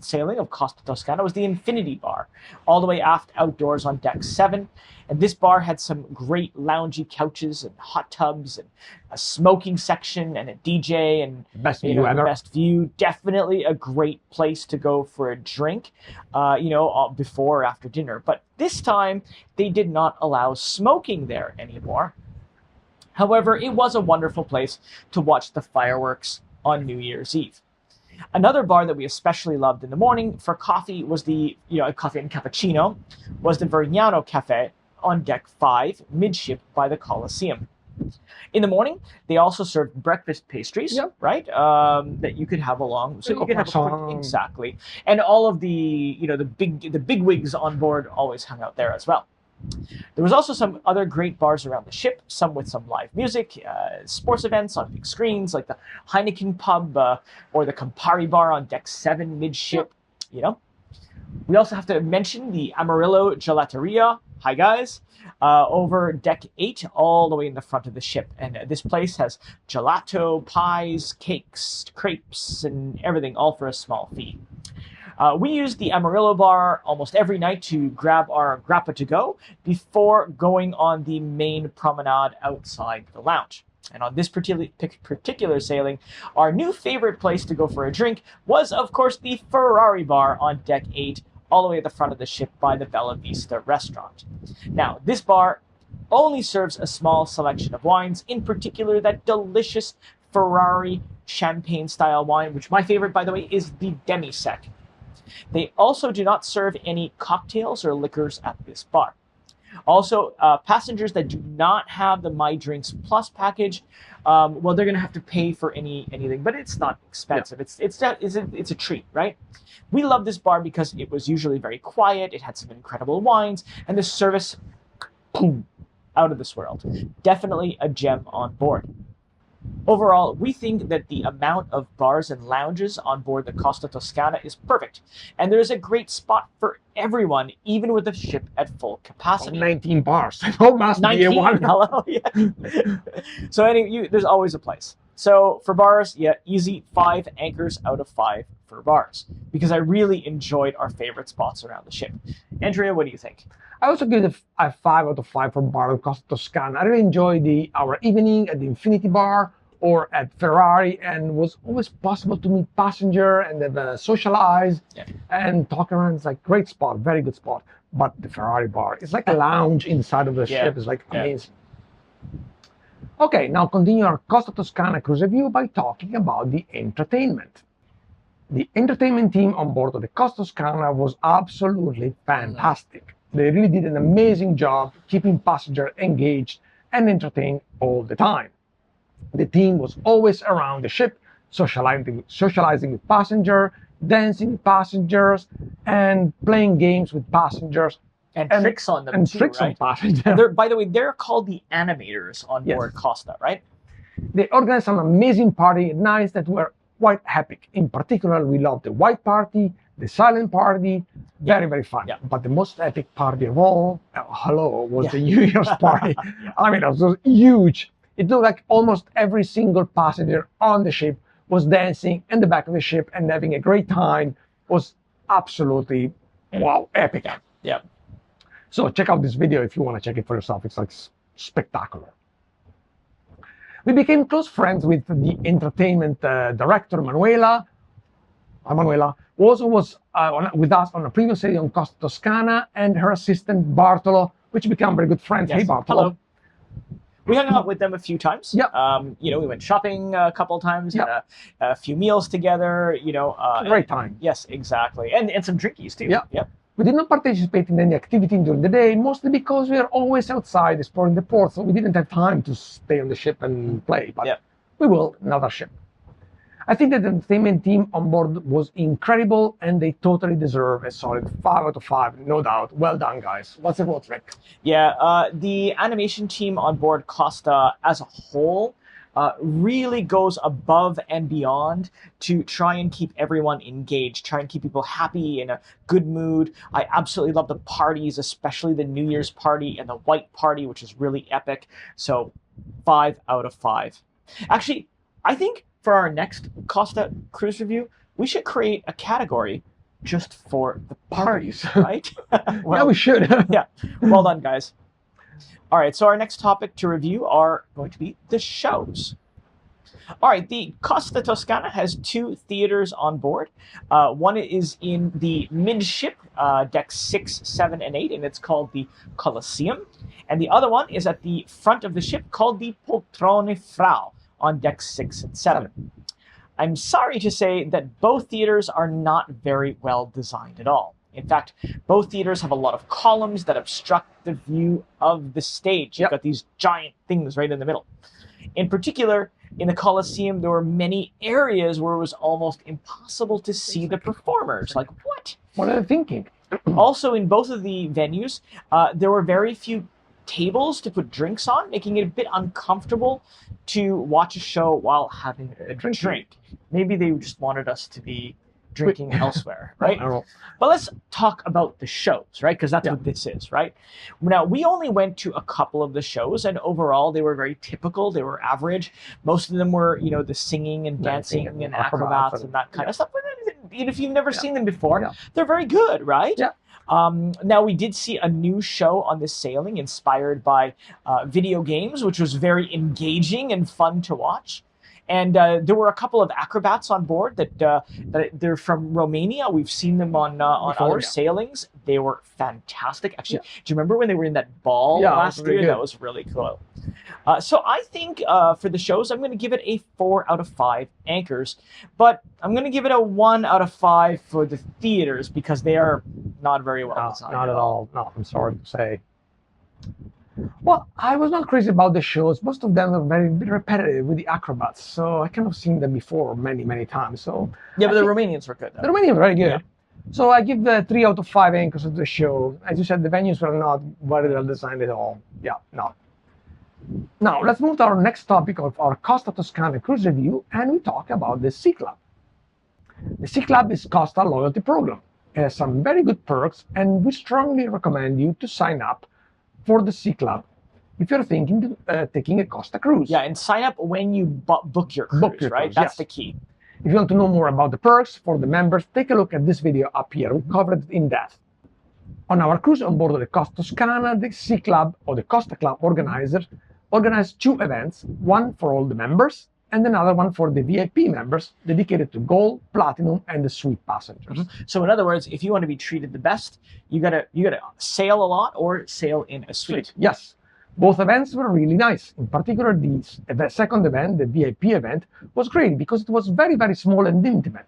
sailing of Costa Toscana was the Infinity Bar, all the way aft outdoors on Deck 7. And this bar had some great loungy couches and hot tubs and a smoking section and a DJ and best view ever. Best view. Definitely a great place to go for a drink, before or after dinner. But this time they did not allow smoking there anymore. However, it was a wonderful place to watch the fireworks on New Year's Eve. Another bar that we especially loved in the morning for coffee was coffee and cappuccino, was the Vergnano Cafe on Deck 5, midship by the Coliseum. In the morning, they also served breakfast pastries, right? That you could have along, so you could have exactly. And all of the the big wigs on board always hung out there as well. There was also some other great bars around the ship, some with some live music, sports events on big screens like the Heineken pub or the Campari bar on deck 7 midship, you know. We also have to mention the Amarillo Gelateria, hi guys, over deck 8 all the way in the front of the ship. And this place has gelato, pies, cakes, crepes, and everything, all for a small fee. We use the Amarillo bar almost every night to grab our grappa to go before going on the main promenade outside the lounge. And on this particular sailing, our new favorite place to go for a drink was, of course, the Ferrari bar on deck 8, all the way at the front of the ship by the Bella Vista restaurant. Now, this bar only serves a small selection of wines, in particular that delicious Ferrari champagne-style wine, which my favorite, by the way, is the Demi-Sec. They also do not serve any cocktails or liquors at this bar. Also, passengers that do not have the My Drinks Plus package, well, they're going to have to pay for anything, but it's not expensive. Yeah. It's a treat, right? We love this bar because it was usually very quiet. It had some incredible wines, and the service, boom, out of this world. Definitely a gem on board. Overall, we think that the amount of bars and lounges on board the Costa Toscana is perfect, and there is a great spot for everyone, even with the ship at full capacity. 19 bars. That must 19, be a one. Hello, yeah. So anyway, there's always a place. So for bars, yeah, easy 5 anchors out of 5 for bars, because I really enjoyed our favorite spots around the ship. Andrea, what do you think? I also give it a 5 out of 5 for bar at Costa Toscana. I really enjoyed our evening at the Infinity Bar or at Ferrari, and was always possible to meet passenger and then socialize and talk around. It's like great spot, very good spot. But the Ferrari bar, it's like a lounge inside of the ship. It's like amazing. Okay, now continue our Costa Toscana cruise review by talking about the entertainment. The entertainment team on board of the Costa Toscana was absolutely fantastic. They really did an amazing job keeping passengers engaged and entertained all the time. The team was always around the ship, socializing with passengers, dancing with passengers, and playing games with passengers. And tricks on them, too, tricks right? on passengers. By the way, they're called the animators on board Costa, right? They organized some amazing party at nights that were quite epic. In particular, we loved the white party, the silent party, very, very fun. But the most epic party of all, was the New Year's party. I mean, it was huge. It looked like almost every single passenger on the ship was dancing in the back of the ship and having a great time. It was absolutely, wow, epic. Yeah. So check out this video if you want to check it for yourself. It's like spectacular. We became close friends with the entertainment director, Manuela. Manuela also was with us on a previous sailing on Costa Toscana, and her assistant, Bartolo, which became very good friends. Yes. Hey, Bartolo. Hello. We hung out with them a few times. Yeah. We went shopping a couple of times, had a few meals together, great time. Yes, exactly. And some drinkies too. Yeah. Yep. We did not participate in any activity during the day, mostly because we are always outside exploring the port, so we didn't have time to stay on the ship and play, but we will another ship. I think that the entertainment team on board was incredible, and they totally deserve a solid 5 out of 5, no doubt. Well done, guys. What's the vote, Rick? Yeah, the animation team on board Costa as a whole really goes above and beyond to try and keep everyone engaged, try and keep people happy, in a good mood. I absolutely love the parties, especially the New Year's party and the white party, which is really epic. So 5 out of 5. Actually, I think for our next Costa cruise review, we should create a category just for the parties, right? Well, yeah, we should. Yeah. Well done, guys. All right, so our next topic to review are going to be the shows. All right, the Costa Toscana has 2 theaters on board. One is in the midship, decks 6, 7, and 8, and it's called the Colosseum. And the other one is at the front of the ship called the Poltrone Frau on decks 6 and 7. I'm sorry to say that both theaters are not very well designed at all. In fact, both theaters have a lot of columns that obstruct the view of the stage. You've got these giant things right in the middle. In particular, in the Colosseum, there were many areas where it was almost impossible to see the performers. Like, what? What are they thinking? Also, in both of the venues, there were very few tables to put drinks on, making it a bit uncomfortable to watch a show while having a drink. Maybe they just wanted us to be drinking elsewhere, right? I don't know. But let's talk about the shows, right? Because that's what this is, right? Now, we only went to a couple of the shows, and overall, they were very typical. They were average. Most of them were, the singing and dancing and acrobats and that kind of stuff. But if you've never seen them before, they're very good, right? Yeah. Now, we did see a new show on this sailing inspired by video games, which was very engaging and fun to watch. And there were a couple of acrobats on board that they're from Romania. We've seen them on other sailings. They were fantastic. Actually, do you remember when they were in that ball last year? That was really cool. So I think for the shows, I'm going to give it a 4 out of 5 anchors. But I'm going to give it a 1 out of 5 for the theaters because they are not very well designed. Not at all. No, I'm sorry to say. Well, I was not crazy about the shows. Most of them are very repetitive with the acrobats, so I kind of seen them before many, many times. So yeah, but the Romanians were good. The Romanians were very good. Yeah. So I give the 3 out of 5 anchors of the show. As you said, the venues were not very well designed at all. Yeah, no. Now let's move to our next topic of our Costa Toscana cruise review, and we talk about the Sea Club. The Sea Club is Costa loyalty program. It has some very good perks, and we strongly recommend you to sign up for the Sea Club if you're thinking of taking a Costa cruise. Yeah, and sign up when you book your cruise, right? That's the key. If you want to know more about the perks for the members, take a look at this video up here. We covered it in depth. On our cruise on board of the Costa Toscana, the Sea Club or the Costa Club organizers organized 2 events, one for all the members and another one for the VIP members dedicated to Gold, Platinum, and the Suite passengers. So in other words, if you want to be treated the best, you gotta sail a lot or sail in a suite. Yes. Both events were really nice. In particular, the second event, the VIP event, was great because it was very, very small and intimate.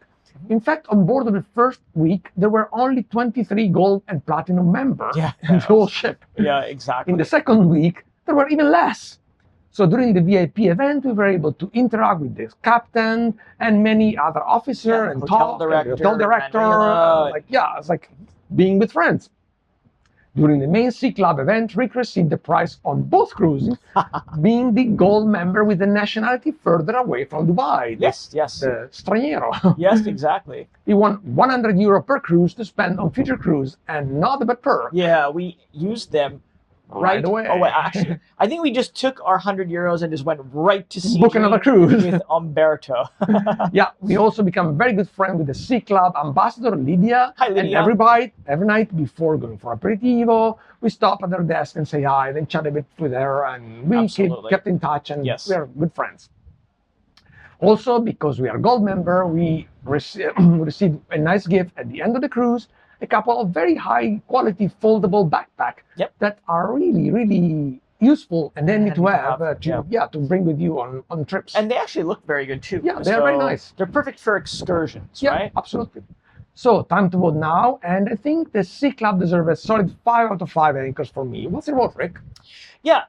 In fact, on board of the first week, there were only 23 Gold and Platinum members in the whole ship. Yeah, exactly. In the second week, there were even less. So during the VIP event, we were able to interact with the captain and many other officers and hotel director. It's like being with friends. During the main Sea Club event, Rick received the prize on both cruises, being the Gold member with the nationality further away from Dubai. Yes. The straniero. Yes, exactly. He won €100 per cruise to spend on future cruise, and not a bad perk. Yeah, we used them right away. Oh, wait, actually, I think we just took our €100 and just went right to sea. Book another cruise with Umberto. Yeah, we also become very good friends with the Sea Club ambassador Lydia. Hi, Lydia. And every night before going for aperitivo, we stop at her desk and say hi, then chat a bit with her, and we kept in touch, and we are good friends. Also, because we are Gold member, we received a nice gift at the end of the cruise. A couple of very high quality foldable backpacks that are really, really useful and handy to have to bring with you on trips. And they actually look very good too. Yeah, they're very nice. They're perfect for excursions, right? Absolutely. So time to vote now, and I think the Sea Club deserves a solid 5 out of 5 anchors for me. What's your vote, Rick? Yeah,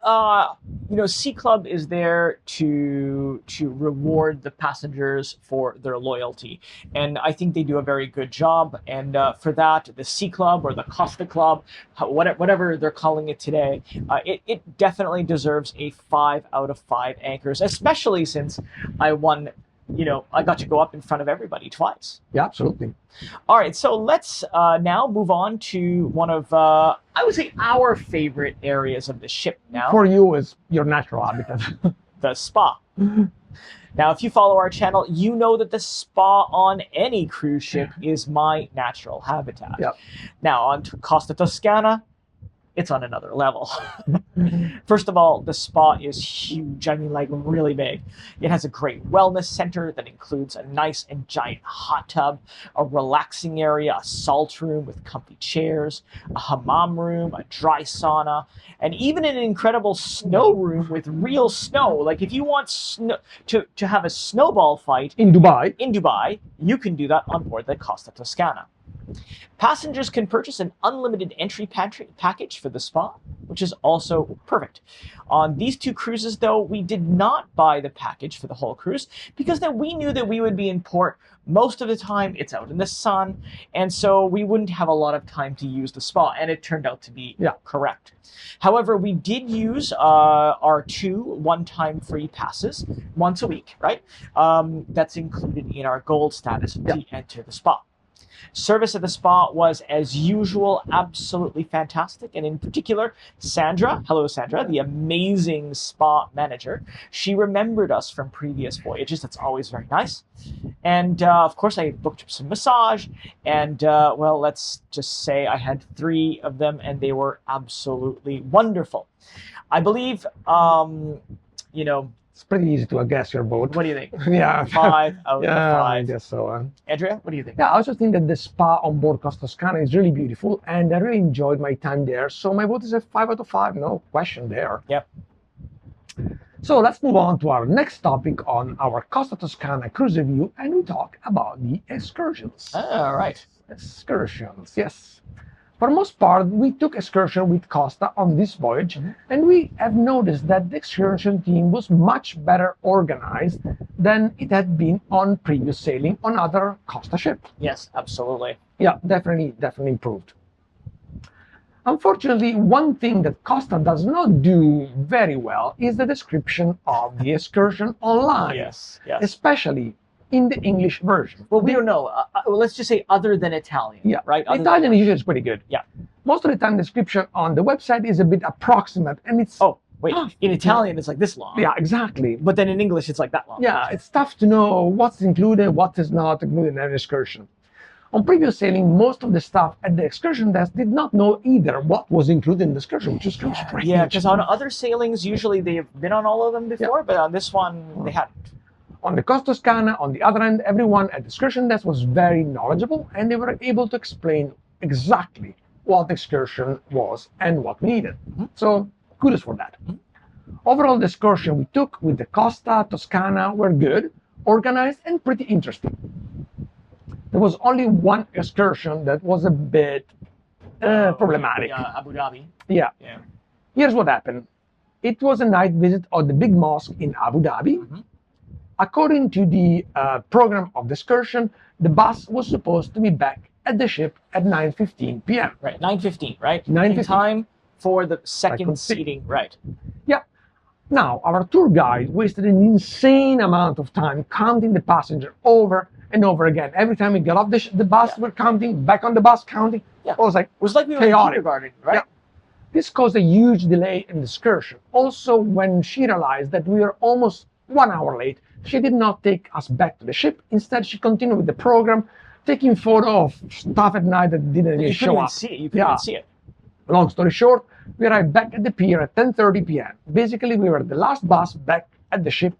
Sea Club is there to reward the passengers for their loyalty, and I think they do a very good job. And for that, the Sea Club or the Costa Club, whatever they're calling it today, it definitely deserves a 5 out of 5 anchors, especially since I won. I got to go up in front of everybody twice. Yeah, absolutely. All right, so let's now move on to one of, I would say, our favorite areas of the ship now. For you, is your natural habitat. The spa. Now, if you follow our channel, you know that the spa on any cruise ship is my natural habitat. Yep. Now, on Costa Toscana, it's on another level. First of all, the spa is huge. I mean, like, really big. It has a great wellness center that includes a nice and giant hot tub, a relaxing area, a salt room with comfy chairs, a hammam room, a dry sauna, and even an incredible snow room with real snow. Like, if you want to have a snowball fight in Dubai, you can do that on board the Costa Toscana. Passengers can purchase an unlimited entry package for the spa, which is also perfect. On these 2 cruises, though, we did not buy the package for the whole cruise because then we knew that we would be in port most of the time. It's out in the sun, and so we wouldn't have a lot of time to use the spa, and it turned out to be correct. However, we did use our 2 one-time free passes once a week, right? That's included in our gold status to enter the spa. Service at the spa was, as usual, absolutely fantastic. And in particular, Sandra, hello Sandra, the amazing spa manager, she remembered us from previous voyages. That's always very nice. And of course, I booked some massage. And well, let's just say I had 3 of them, and they were absolutely wonderful. I believe, you know, it's pretty easy to guess your vote. What do you think? 5 out of 5. I guess so. Andrea, what do you think? Yeah, I also think that the spa on board Costa Toscana is really beautiful, and I really enjoyed my time there. So my vote is a 5 out of 5, no question there. Yep. So let's move on to our next topic on our Costa Toscana cruise review, and we talk about the excursions. All right. Excursions, yes. For the most part, we took excursion with Costa on this voyage, and we have noticed that the excursion team was much better organized than it had been on previous sailing on other Costa ships. Yes, absolutely. Yeah, definitely improved. Unfortunately, one thing that Costa does not do very well is the description of the excursion online. Yes. Especially in the English version. Well, we don't know. Let's just say other than Italian. Yeah, right? Italian usually is pretty good. Yeah. Most of the time, the description on the website is a bit approximate, and it's wait. In Italian, it's like this long. Yeah, exactly. But then in English, it's like that long. Yeah, it's tough to know what's included, what is not included in an excursion. On previous sailing, most of the staff at the excursion desk did not know either what was included in the excursion, which is kind of strange. Yeah, because on other sailings, usually they've been on all of them before, but on this one, they hadn't. On the Costa Toscana, on the other hand, everyone at the excursion desk was very knowledgeable, and they were able to explain exactly what the excursion was and what we needed. So kudos for that. Overall, the excursion we took with the Costa Toscana were good, organized, and pretty interesting. There was only one excursion that was a bit problematic. Abu Dhabi. Yeah. Here's what happened. It was a night visit of the big mosque in Abu Dhabi. According to the program of the excursion, the bus was supposed to be back at the ship at 9:15 p.m. Right, 9:15, right? 9:15. In time for the second seating, right? Yeah. Now, our tour guide wasted an insane amount of time counting the passenger over and over again. Every time we got off the bus, we're counting, back on the bus, counting. Yeah. It was like we were in kindergarten, right? Yeah. This caused a huge delay in the excursion. Also, when she realized that we were almost 1 hour late, she did not take us back to the ship. Instead, she continued with the program, taking photo of stuff at night that didn't even show up. You couldn't even see it. Long story short, we arrived back at the pier at 10:30 p.m. Basically, we were the last bus back at the ship,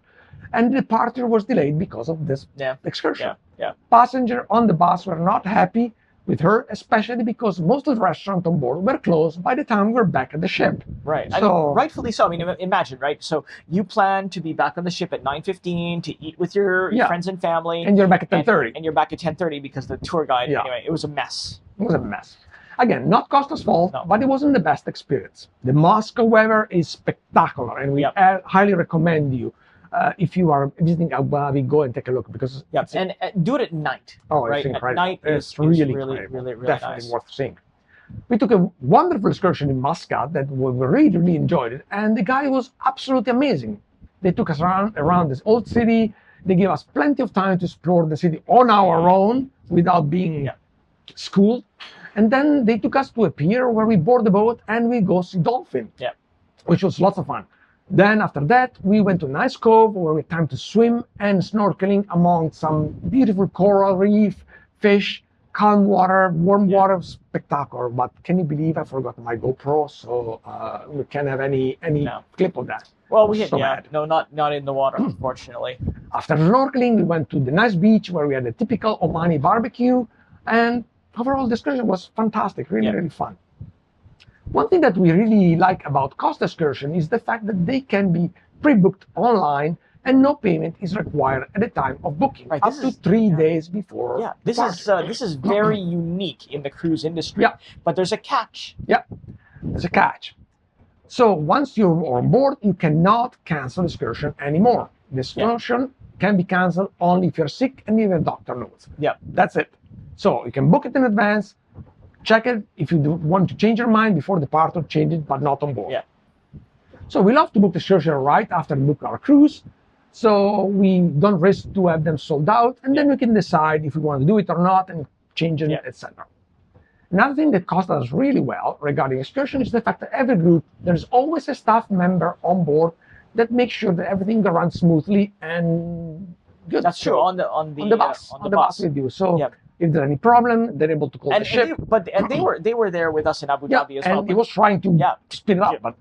and the departure was delayed because of this excursion. Yeah. Passengers on the bus were not happy with her, especially because most of the restaurants on board were closed by the time we were back at the ship. Right. So, I mean, rightfully so. I mean, imagine, right? So you plan to be back on the ship at 9:15 to eat with your friends and family. And you're back at 10:30. And you're back at 10:30 because the tour guide, anyway, it was a mess. It was a mess. Again, not Costa's fault, but it wasn't the best experience. The mosque, however, is spectacular, and we highly recommend you, if you are visiting Abu Dhabi, go and take a look, because and do it at night. It's incredible. At night it's really definitely nice. worth seeing. We took a wonderful excursion in Muscat that we really enjoyed it, and the guy was absolutely amazing. They took us around this old city. They gave us plenty of time to explore the city on our own without being schooled. And then they took us to a pier where we board the boat and we go see dolphin, which was lots of fun. Then after that, we went to a nice cove where we had time to swim and snorkeling among some beautiful coral reef, fish, calm water, warm water, spectacular. But can you believe I forgot my GoPro? So we can't have any clip of that. Well, we had, no, not in the water, unfortunately. After snorkeling, we went to the nice beach where we had a typical Omani barbecue, and overall, the excursion was fantastic, really fun. One thing that we really like about Costa excursion is the fact that they can be pre-booked online and no payment is required at the time of booking, up to 3 days before. Yeah, this is very unique in the cruise industry. Yeah. But there's a catch. Yeah, there's a catch. So once you're on board, you cannot cancel the excursion anymore. The excursion can be canceled only if you're sick and even a doctor knows. Yeah. That's it. So you can book it in advance, check it. If you want to change your mind before departure, change it, but not on board. Yeah. So we love to book the excursion right after we book our cruise, so we don't risk to have them sold out, and then we can decide if we want to do it or not and change it, etc. Another thing that cost us really well regarding excursion is the fact that every group, there's always a staff member on board that makes sure that everything runs smoothly and good. That's true. On the bus with you. So if there's any problem, they're able to call the ship. They were there with us in Abu Dhabi as well. And he was trying to speed it up. But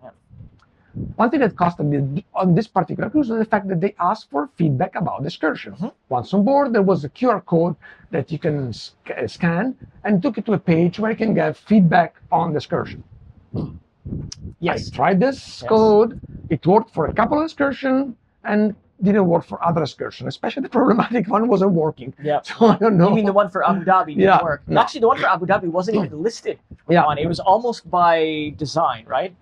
one thing that cost us on this particular cruise is the fact that they asked for feedback about the excursion. Once on board, there was a QR code that you can scan and took it to a page where you can get feedback on the excursion. Yes. I tried this code. It worked for a couple of excursions and didn't work for other excursions, especially the problematic one wasn't working. Yeah. So I don't know. You mean the one for Abu Dhabi didn't work? No. Actually, the one for Abu Dhabi wasn't even listed on. It was almost by design, right?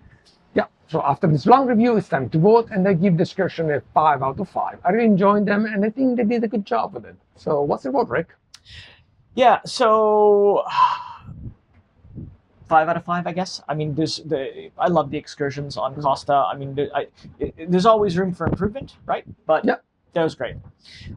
Yeah. So after this long review, it's time to vote, and I give the excursion a 5 out of 5. I really enjoyed them, and I think they did a good job with it. So what's your vote, Rick? Yeah. So 5 out of 5, I guess. I mean, I love the excursions on Costa. I mean, there's always room for improvement, right? But that was great.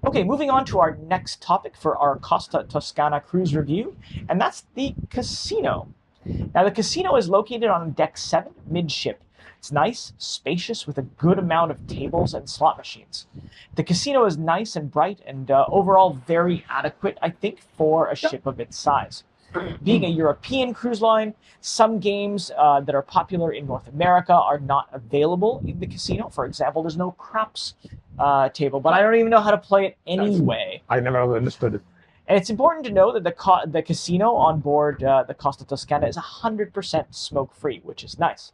Okay, moving on to our next topic for our Costa Toscana cruise review, and that's the casino. Now, the casino is located on deck 7, midship. It's nice, spacious, with a good amount of tables and slot machines. The casino is nice and bright and overall very adequate, I think, for a ship of its size. Being a European cruise line, some games that are popular in North America are not available in the casino. For example, there's no craps table, but I don't even know how to play it anyway. I never understood it. And it's important to know that the casino on board the Costa Toscana is 100% smoke-free, which is nice.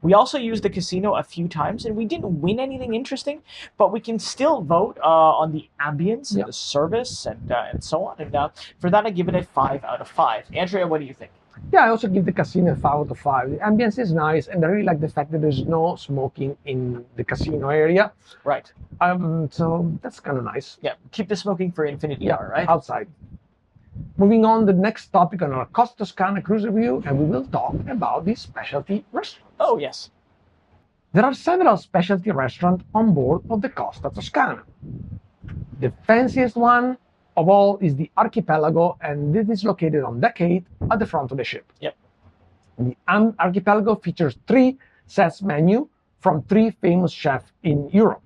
We also used the casino a few times, and we didn't win anything interesting, but we can still vote on the ambience, and the service, and so on. And for that, I give it a 5 out of 5. Andrea, what do you think? Yeah, I also give the casino a 5 out of 5. The ambience is nice, and I really like the fact that there's no smoking in the casino area. Right. So that's kind of nice. Yeah, keep the smoking for infinity hour, right? Outside. Moving on to the next topic on our Costa Toscana cruise review, and we will talk about the specialty restaurants. Oh, yes. There are several specialty restaurants on board of the Costa Toscana. The fanciest one of all is the Archipelago, and this is located on deck 8 at the front of the ship. Yep. The Archipelago features 3 sets menu from 3 famous chefs in Europe.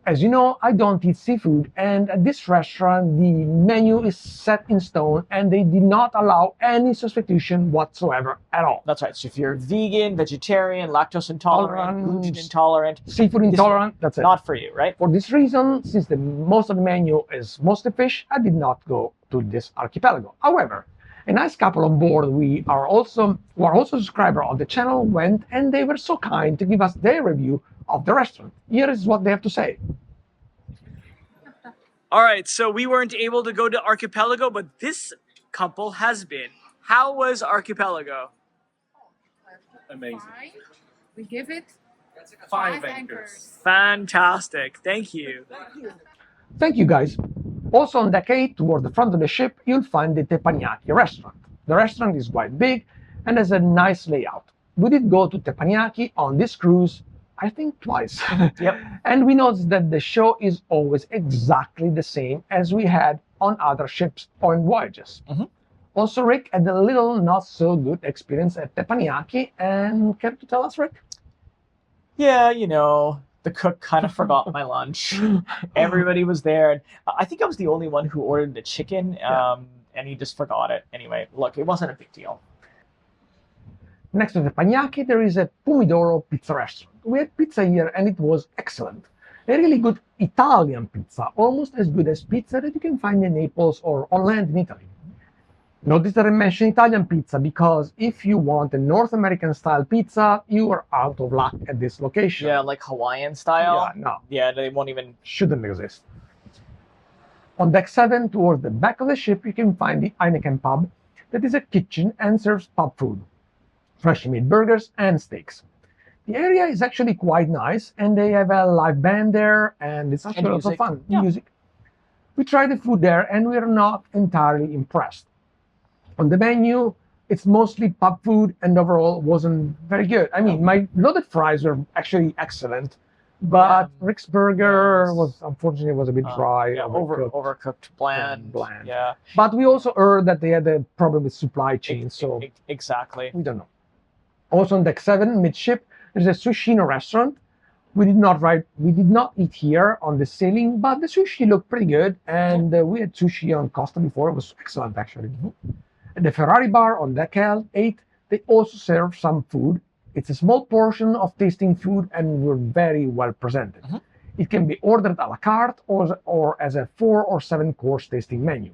As you know, I don't eat seafood, and at this restaurant, the menu is set in stone, and they did not allow any substitution whatsoever at all. That's right. So if you're vegan, vegetarian, lactose intolerant, gluten intolerant, seafood intolerant, that's it. Not for you, right? For this reason, since most of the menu is mostly fish, I did not go to this Archipelago. However, a nice couple on board who are also subscribers of the channel went, and they were so kind to give us their review of the restaurant. Here is what they have to say. All right, so we weren't able to go to Archipelago, but this couple has been. How was Archipelago? Amazing. We give it 5 anchors. Fantastic. Thank you. Thank you, guys. Also on deck 8, toward the front of the ship, you'll find the Teppanyaki restaurant. The restaurant is quite big and has a nice layout. We did go to Teppanyaki on this cruise, I think twice. Yep. And we noticed that the show is always exactly the same as we had on other ships on voyages. Also, Rick had a little not so good experience at Teppanyaki, and care to tell us, Rick? Yeah, you know, the cook kind of forgot my lunch. Everybody was there. And I think I was the only one who ordered the chicken, and he just forgot it. Anyway, look, it wasn't a big deal. Next to the Teppanyaki, there is a Pomodoro pizza restaurant. We had pizza here, and it was excellent. A really good Italian pizza, almost as good as pizza that you can find in Naples or on land in Italy. Notice that I mentioned Italian pizza because if you want a North American style pizza, you are out of luck at this location. Yeah, like Hawaiian style? Yeah, no. Yeah, they won't even... Shouldn't exist. On deck 7, towards the back of the ship, you can find the Heineken pub that is a kitchen and serves pub food. Freshly made burgers and steaks. The area is actually quite nice, and they have a live band there, and it's actually also music. fun. Yeah. Music. We tried the food there, and we are not entirely impressed. On the menu, it's mostly pub food, and overall wasn't very good. I mean, my loaded fries were actually excellent, but Rick's burger was unfortunately a bit dry, overcooked, bland. bland. Yeah, But we also heard that they had a problem with supply chain, so exactly. we don't know. Also on deck 7, midship, there's a sushi restaurant. We did not eat here on the sailing, but the sushi looked pretty good, and we had sushi on Costa before. It was excellent, actually. At the Ferrari bar on deck 8, they also serve some food. It's a small portion of tasting food, and we're very well presented. It can be ordered a la carte or as a 4 or 7 course tasting menu.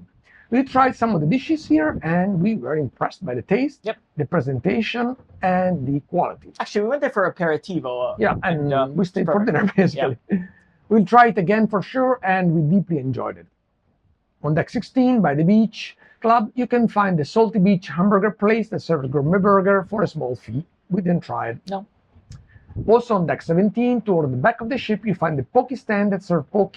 We tried some of the dishes here, and we were impressed by the taste, the presentation, and the quality. Actually, we went there for aperitivo. And we stayed for dinner, basically. We'll try it again for sure, and we deeply enjoyed it. On deck 16, by the beach club, you can find the Salty Beach hamburger place that serves gourmet burger for a small fee. We didn't try it. No. Also on deck 17, toward the back of the ship, you find the poke stand that serves poke,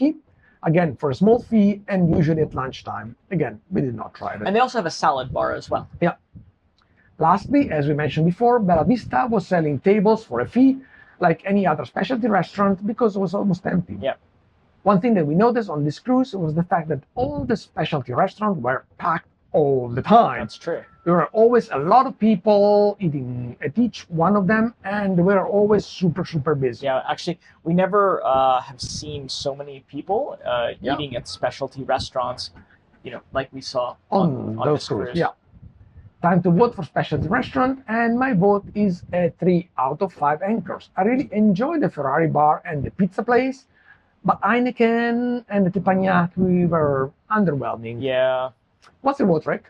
again for a small fee and usually at lunchtime. Again, we did not try it. And they also have a salad bar as well. Yeah. Lastly, as we mentioned before, Bella Vista was selling tables for a fee, like any other specialty restaurant, because it was almost empty. Yeah. One thing that we noticed on this cruise was the fact that all the specialty restaurants were packed all the time. That's true. There were always a lot of people eating at each one of them, and we were always super, super busy. Yeah, actually, we never have seen so many people eating at specialty restaurants, like we saw on those this cruise. Yeah. Time to vote for specialty restaurant, and my vote is a 3 out of 5 anchors. I really enjoyed the Ferrari bar and the pizza place, but Heineken and the teppanyaki were underwhelming. Yeah. What's your vote, Rick?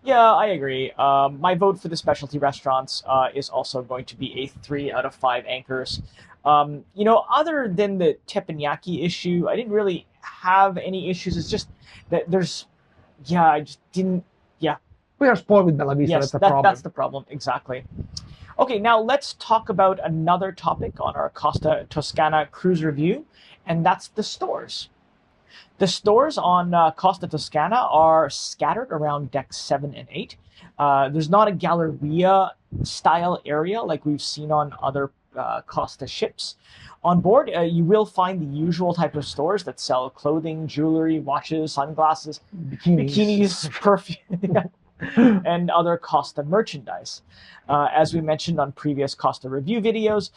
Yeah, I agree. My vote for the specialty restaurants is also going to be a 3 out of 5 anchors. Other than the teppanyaki issue, I didn't really have any issues. It's just that I just didn't, We are spoiled with Bella Vista, yes, that's the problem. That's the problem, exactly. Okay, now let's talk about another topic on our Costa Toscana cruise review, and that's the stores. The stores on Costa Toscana are scattered around decks 7 and 8. There's not a Galleria-style area like we've seen on other Costa ships. On board, you will find the usual type of stores that sell clothing, jewelry, watches, sunglasses, bikinis perfume, and other Costa merchandise. As we mentioned on previous Costa review videos,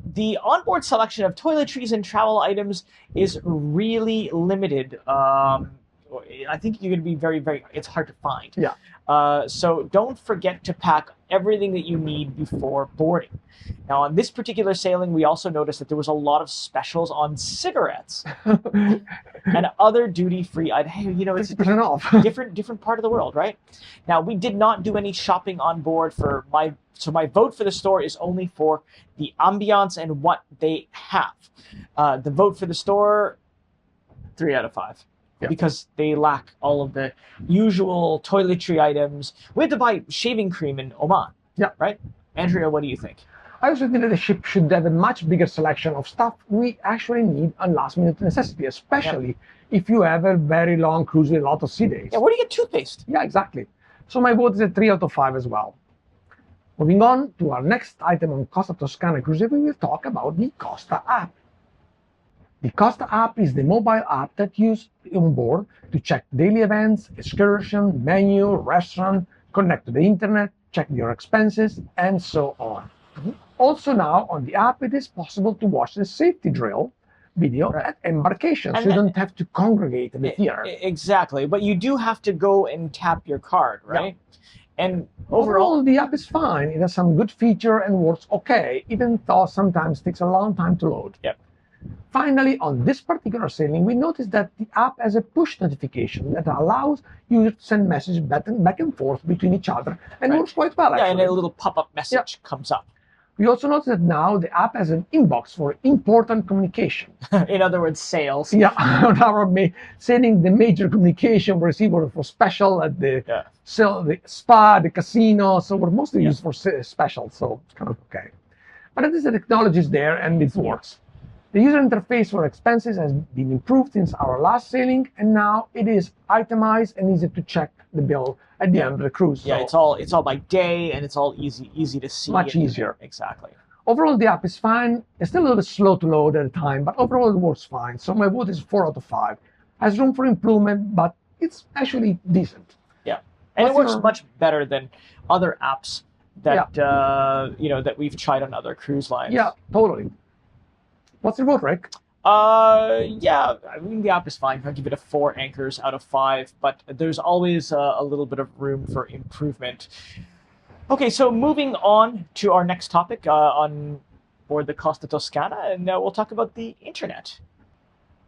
the onboard selection of toiletries and travel items is really limited. I think you're going to be very, it's hard to find. Yeah. So don't forget to pack everything that you need before boarding. Now, on this particular sailing, we also noticed that there was a lot of specials on cigarettes and other duty-free items. Hey, it's a 50% off. different part of the world, right? Now, we did not do any shopping on board so my vote for the store is only for the ambiance and what they have. The vote for the store, 3 out of 5. Yeah. Because they lack all of the usual toiletry items. We had to buy shaving cream in Oman. Yeah. Right? Andrea, what do you think? I also think that the ship should have a much bigger selection of stuff we actually need on last-minute necessity, especially if you have a very long cruise with a lot of sea days. Yeah, where do you get toothpaste? Yeah, exactly. So my vote is a 3 out of 5 as well. Moving on to our next item on Costa Toscana Cruise, we will talk about the Costa app. The Costa app is the mobile app that you use on board to check daily events, excursion, menu, restaurant, connect to the internet, check your expenses, and so on. Also now on the app, it is possible to watch the safety drill video at embarkation, so you don't have to congregate in the theater. Exactly, but you do have to go and tap your card, right? Yeah. And overall, the app is fine. It has some good feature and works okay, even though sometimes takes a long time to load. Yep. Finally, on this particular sailing, we noticed that the app has a push notification that allows you to send messages back and forth between each other, and works quite well, actually. Yeah, and a little pop-up message comes up. We also noticed that now the app has an inbox for important communication. In other words, sales. Yeah, on our sending the major communication we receive for special at the the spa, the casino. So we're mostly used for special. So it's kind of okay. But at least the technology is there and it works. The user interface for expenses has been improved since our last sailing, and now it is itemized and easy to check the bill at the end of the cruise. Yeah, so it's all by day, and it's all easy to see. Much easier. Exactly. Overall, the app is fine. It's still a little bit slow to load at the time, but overall it works fine. So my vote is 4 out of 5. Has room for improvement, but it's actually decent. Yeah, and it works much better than other apps that that we've tried on other cruise lines. Yeah, totally. What's your vote, Rick? Yeah, I mean the app is fine. I'll give it a 4 anchors out of 5, but there's always a little bit of room for improvement. Okay, so moving on to our next topic on board the Costa Toscana, and we'll talk about the internet.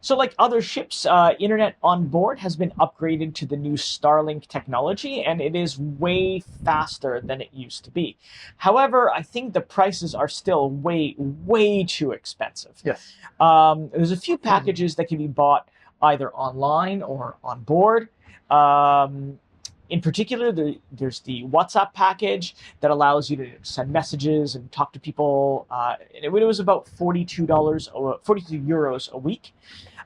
So like other ships, internet on board has been upgraded to the new Starlink technology, and it is way faster than it used to be. However, I think the prices are still way too expensive. Yes. There's a few packages that can be bought either online or on board. In particular, there's the WhatsApp package that allows you to send messages and talk to people. And it was about $42 a week.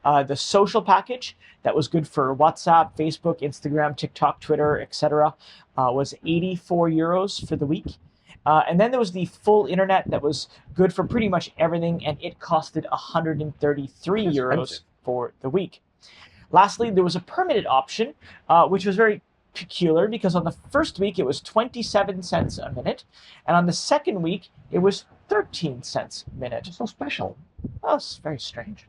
The social package that was good for WhatsApp, Facebook, Instagram, TikTok, Twitter, etc. Was 84 euros for the week. And then there was the full internet that was good for pretty much everything, and it costed 133 euros for the week. Lastly, there was a permitted option, which was very peculiar because on the first week it was 27 cents a minute, and on the second week it was 13 cents a minute. So special. Oh, it's very strange.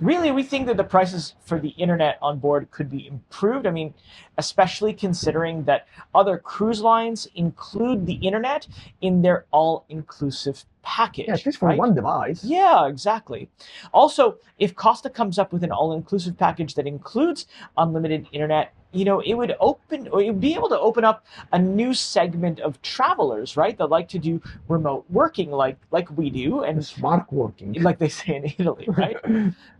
Really, we think that the prices for the internet on board could be improved. I mean, especially considering that other cruise lines include the internet in their all-inclusive package. Yeah, at least for one device. Yeah, exactly. Also, if Costa comes up with an all-inclusive package that includes unlimited internet, it would be able to open up a new segment of travelers, right? That like to do remote working like we do, and smart working, like they say in Italy, right?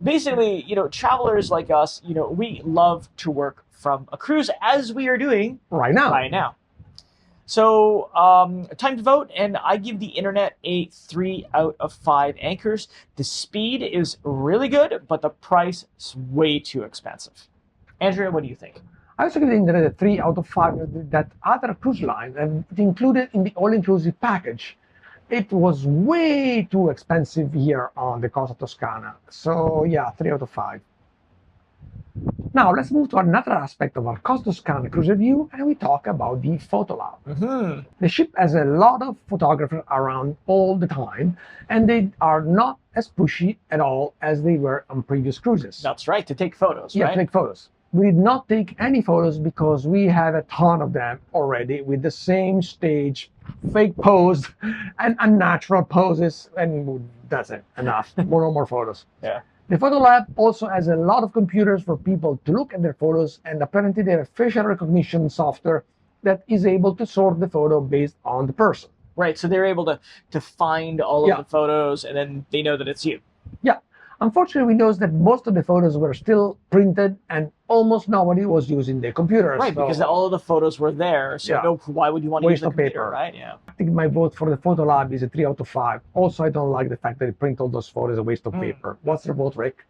Basically, travelers like us, we love to work from a cruise, as we are doing right now. So, time to vote, and I give the internet a 3 out of 5 anchors. The speed is really good, but the price is way too expensive. Andrea, what do you think? I also give the internet a 3 out of 5 that other cruise lines have included in the all-inclusive package. It was way too expensive here on the Costa Toscana. So yeah, 3 out of 5. Now let's move to another aspect of our Costa Toscana cruise review, and we talk about the photo lab. The ship has a lot of photographers around all the time, and they are not as pushy at all as they were on previous cruises. That's right, to take photos, right? Yeah, to take photos. We did not take any photos because we have a ton of them already with the same stage, fake pose, and unnatural poses, and that's it, enough. No more photos. Yeah. The photo lab also has a lot of computers for people to look at their photos, and apparently they have facial recognition software that is able to sort the photo based on the person. Right, so they're able to find all of the photos, and then they know that it's you. Yeah. Unfortunately, we noticed that most of the photos were still printed, and almost nobody was using the computers. Right, because all of the photos were there, so why would you want to use the computer, paper, right? Yeah. I think my vote for the photo lab is a 3 out of 5. Also, I don't like the fact that they print all those photos, a waste of paper. What's your vote, Rick?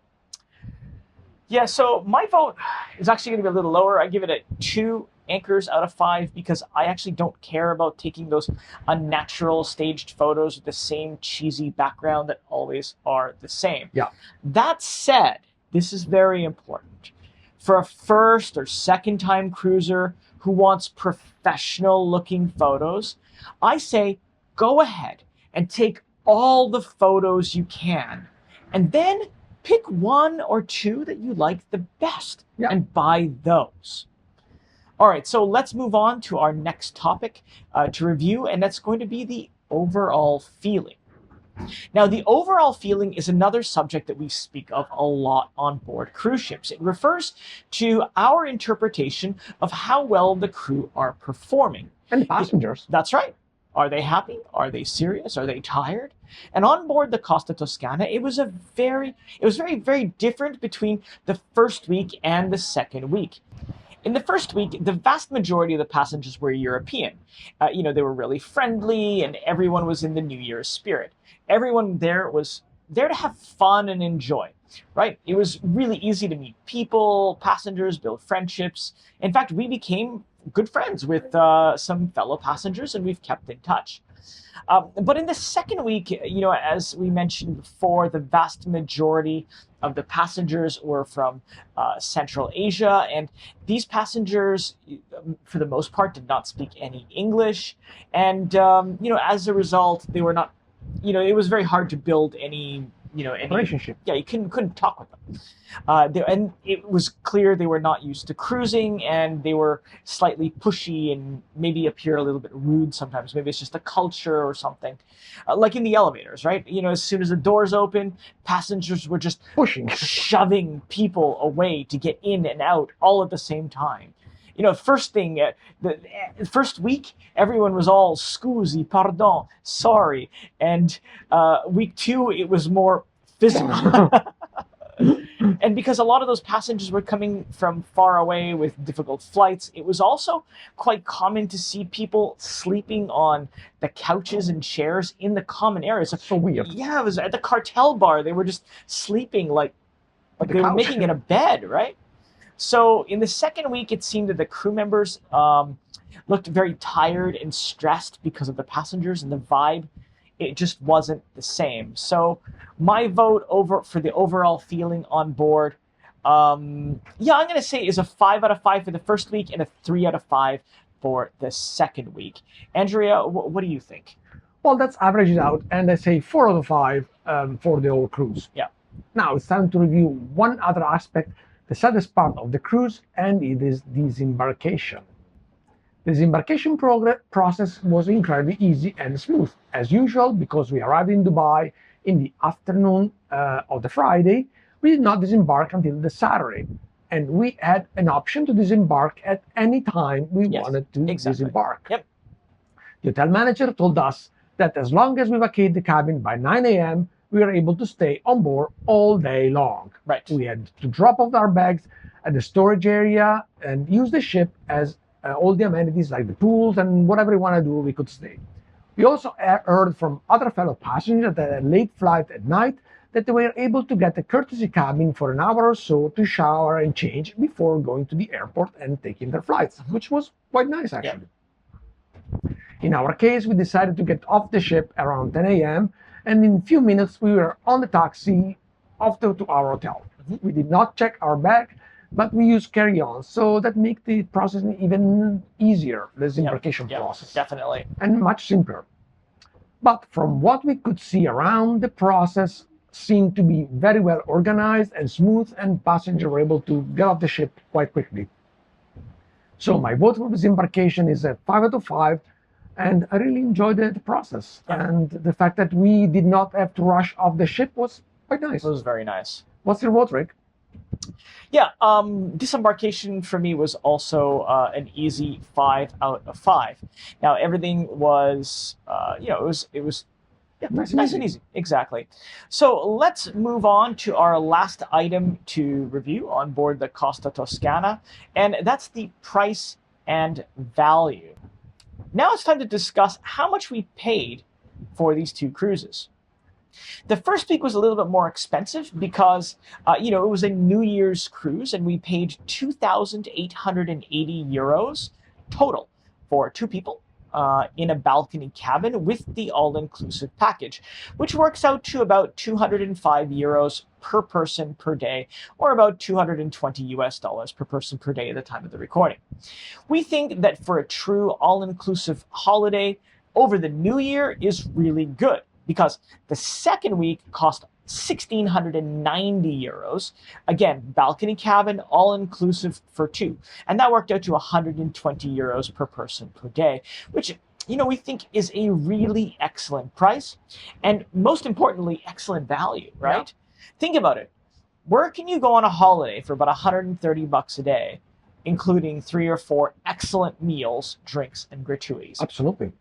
Yeah, so my vote is actually going to be a little lower. I give it a 2 anchors out of 5 because I actually don't care about taking those unnatural staged photos with the same cheesy background that always are the same. Yeah. That said, this is very important. For a first or second time cruiser who wants professional looking photos, I say go ahead and take all the photos you can, and then pick 1 or 2 that you like the best and buy those. All right, so let's move on to our next topic to review, and that's going to be the overall feeling. Now, the overall feeling is another subject that we speak of a lot on board cruise ships. It refers to our interpretation of how well the crew are performing. And the passengers. That's right. Are they happy? Are they serious? Are they tired? And on board the Costa Toscana, it was very, very different between the first week and the second week. In the first week, the vast majority of the passengers were European. They were really friendly, and everyone was in the New Year's spirit. Everyone there was there to have fun and enjoy, right? It was really easy to meet people, passengers, build friendships. In fact, we became good friends with some fellow passengers, and we've kept in touch. But in the second week, as we mentioned before, the vast majority of the passengers were from Central Asia, and these passengers, for the most part, did not speak any English. And as a result, they were not. It was very hard to build any Relationship. Yeah, you couldn't talk with them. And it was clear they were not used to cruising, and they were slightly pushy and maybe appear a little bit rude sometimes. Maybe it's just a culture or something. Like in the elevators, right? As soon as the doors open, passengers were just Pushing. shoving people away to get in and out all at the same time. First thing, the first week, everyone was all scusi, pardon, sorry. And week two, it was more physical. And because a lot of those passengers were coming from far away with difficult flights, it was also quite common to see people sleeping on the couches and chairs in the common areas. So weird. Yeah, it was at the cartel bar. They were just sleeping like they were making it a bed, right? So in the second week, it seemed that the crew members looked very tired and stressed because of the passengers, and the vibe, it just wasn't the same. So my vote for the overall feeling on board, I'm going to say is a 5 out of 5 for the first week and a 3 out of 5 for the second week. Andrea, what do you think? Well, that's averaged out, and I say 4 out of 5 for the whole cruise. Yeah. Now it's time to review one other aspect, the saddest part of the cruise, and it is disembarkation. The disembarkation process was incredibly easy and smooth, as usual, because we arrived in Dubai in the afternoon of the Friday. We did not disembark until the Saturday, and we had an option to disembark at any time we wanted to disembark. Yep. The hotel manager told us that as long as we vacate the cabin by 9 a.m., we were able to stay on board all day long. Right. We had to drop off our bags at the storage area and use the ship as all the amenities like the pools and whatever we want to do, we could stay. We also heard from other fellow passengers that had a late flight at night that they were able to get a courtesy cabin for an hour or so to shower and change before going to the airport and taking their flights, which was quite nice actually. Yeah. In our case, we decided to get off the ship around 10 a.m. and in a few minutes we were on the taxi off to our hotel. We did not check our bag, but we used carry-ons, so that makes the process even easier, the disembarkation process. Definitely. And much simpler. But from what we could see around, the process seemed to be very well organized and smooth, and passengers were able to get off the ship quite quickly. So my vote for disembarkation is a 5 out of 5, and I really enjoyed the process. Yeah. And the fact that we did not have to rush off the ship was quite nice. It was very nice. What's your vote, Rick? Yeah, disembarkation for me was also an easy 5 out of 5. Now everything was, it was nice and easy. Exactly. So let's move on to our last item to review on board the Costa Toscana, and that's the price and value. Now it's time to discuss how much we paid for these two cruises. The first week was a little bit more expensive because, it was a New Year's cruise, and we paid 2,880 euros total for two people in a balcony cabin with the all-inclusive package, which works out to about 205 euros per person per day, or about $220 per person per day at the time of the recording. We think that for a true all-inclusive holiday over the New Year is really good, because the second week cost 1,690 euros. Again, balcony cabin, all-inclusive for two. And that worked out to 120 euros per person per day, which, we think is a really excellent price. And most importantly, excellent value, right? Yeah. Think about it. Where can you go on a holiday for about 130 bucks a day, including 3 or 4 excellent meals, drinks, and gratuities? Absolutely.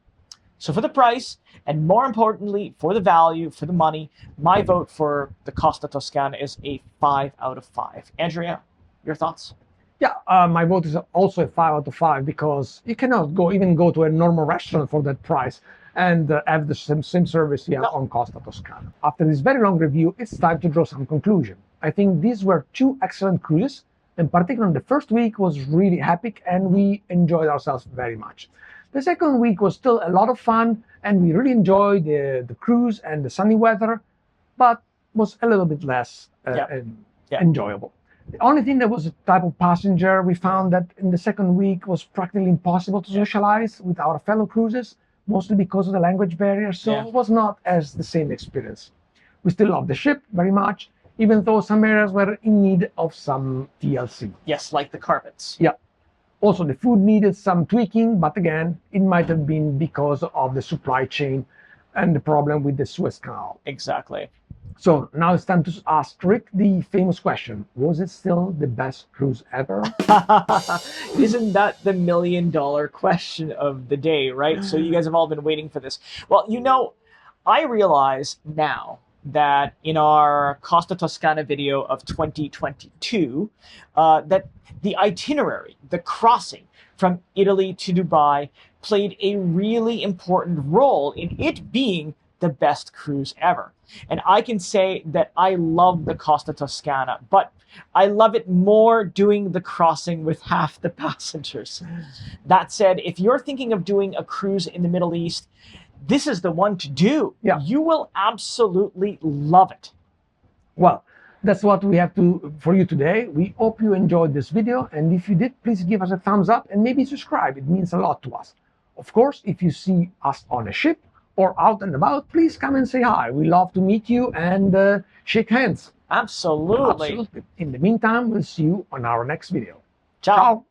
So for the price, and more importantly, for the value, for the money, my vote for the Costa Toscana is a 5 out of 5. Andrea, your thoughts? Yeah, my vote is also a 5 out of 5 because you cannot even go to a normal restaurant for that price and have the same service here on Costa Toscana. After this very long review, it's time to draw some conclusion. I think these were two excellent cruises, and particularly the first week was really epic and we enjoyed ourselves very much. The second week was still a lot of fun and we really enjoyed the cruise and the sunny weather, but was a little bit less enjoyable. The only thing that was a type of passenger we found that in the second week was practically impossible to socialize with our fellow cruisers, mostly because of the language barrier, so it was not as the same experience. We still love the ship very much, even though some areas were in need of some TLC. Yes, like the carpets. Yeah. Also, the food needed some tweaking, but again, it might have been because of the supply chain and the problem with the Suez Canal. Exactly. So now it's time to ask Rick the famous question. Was it still the best cruise ever? Isn't that the $1 million question of the day, right? So you guys have all been waiting for this. Well, you know, I realize now that in our Costa Toscana video of 2022, that the itinerary, the crossing from Italy to Dubai, played a really important role in it being the best cruise ever. And I can say that I love the Costa Toscana, but I love it more doing the crossing with half the passengers. That said, if you're thinking of doing a cruise in the Middle East, this is the one to do. Yeah. You will absolutely love it. Well, that's what we have for you today. We hope you enjoyed this video, and if you did, please give us a thumbs up and maybe subscribe. It means a lot to us. Of course, if you see us on a ship or out and about, please come and say hi. We love to meet you and shake hands. Absolutely. Absolutely. In the meantime, we'll see you on our next video. Ciao. Ciao.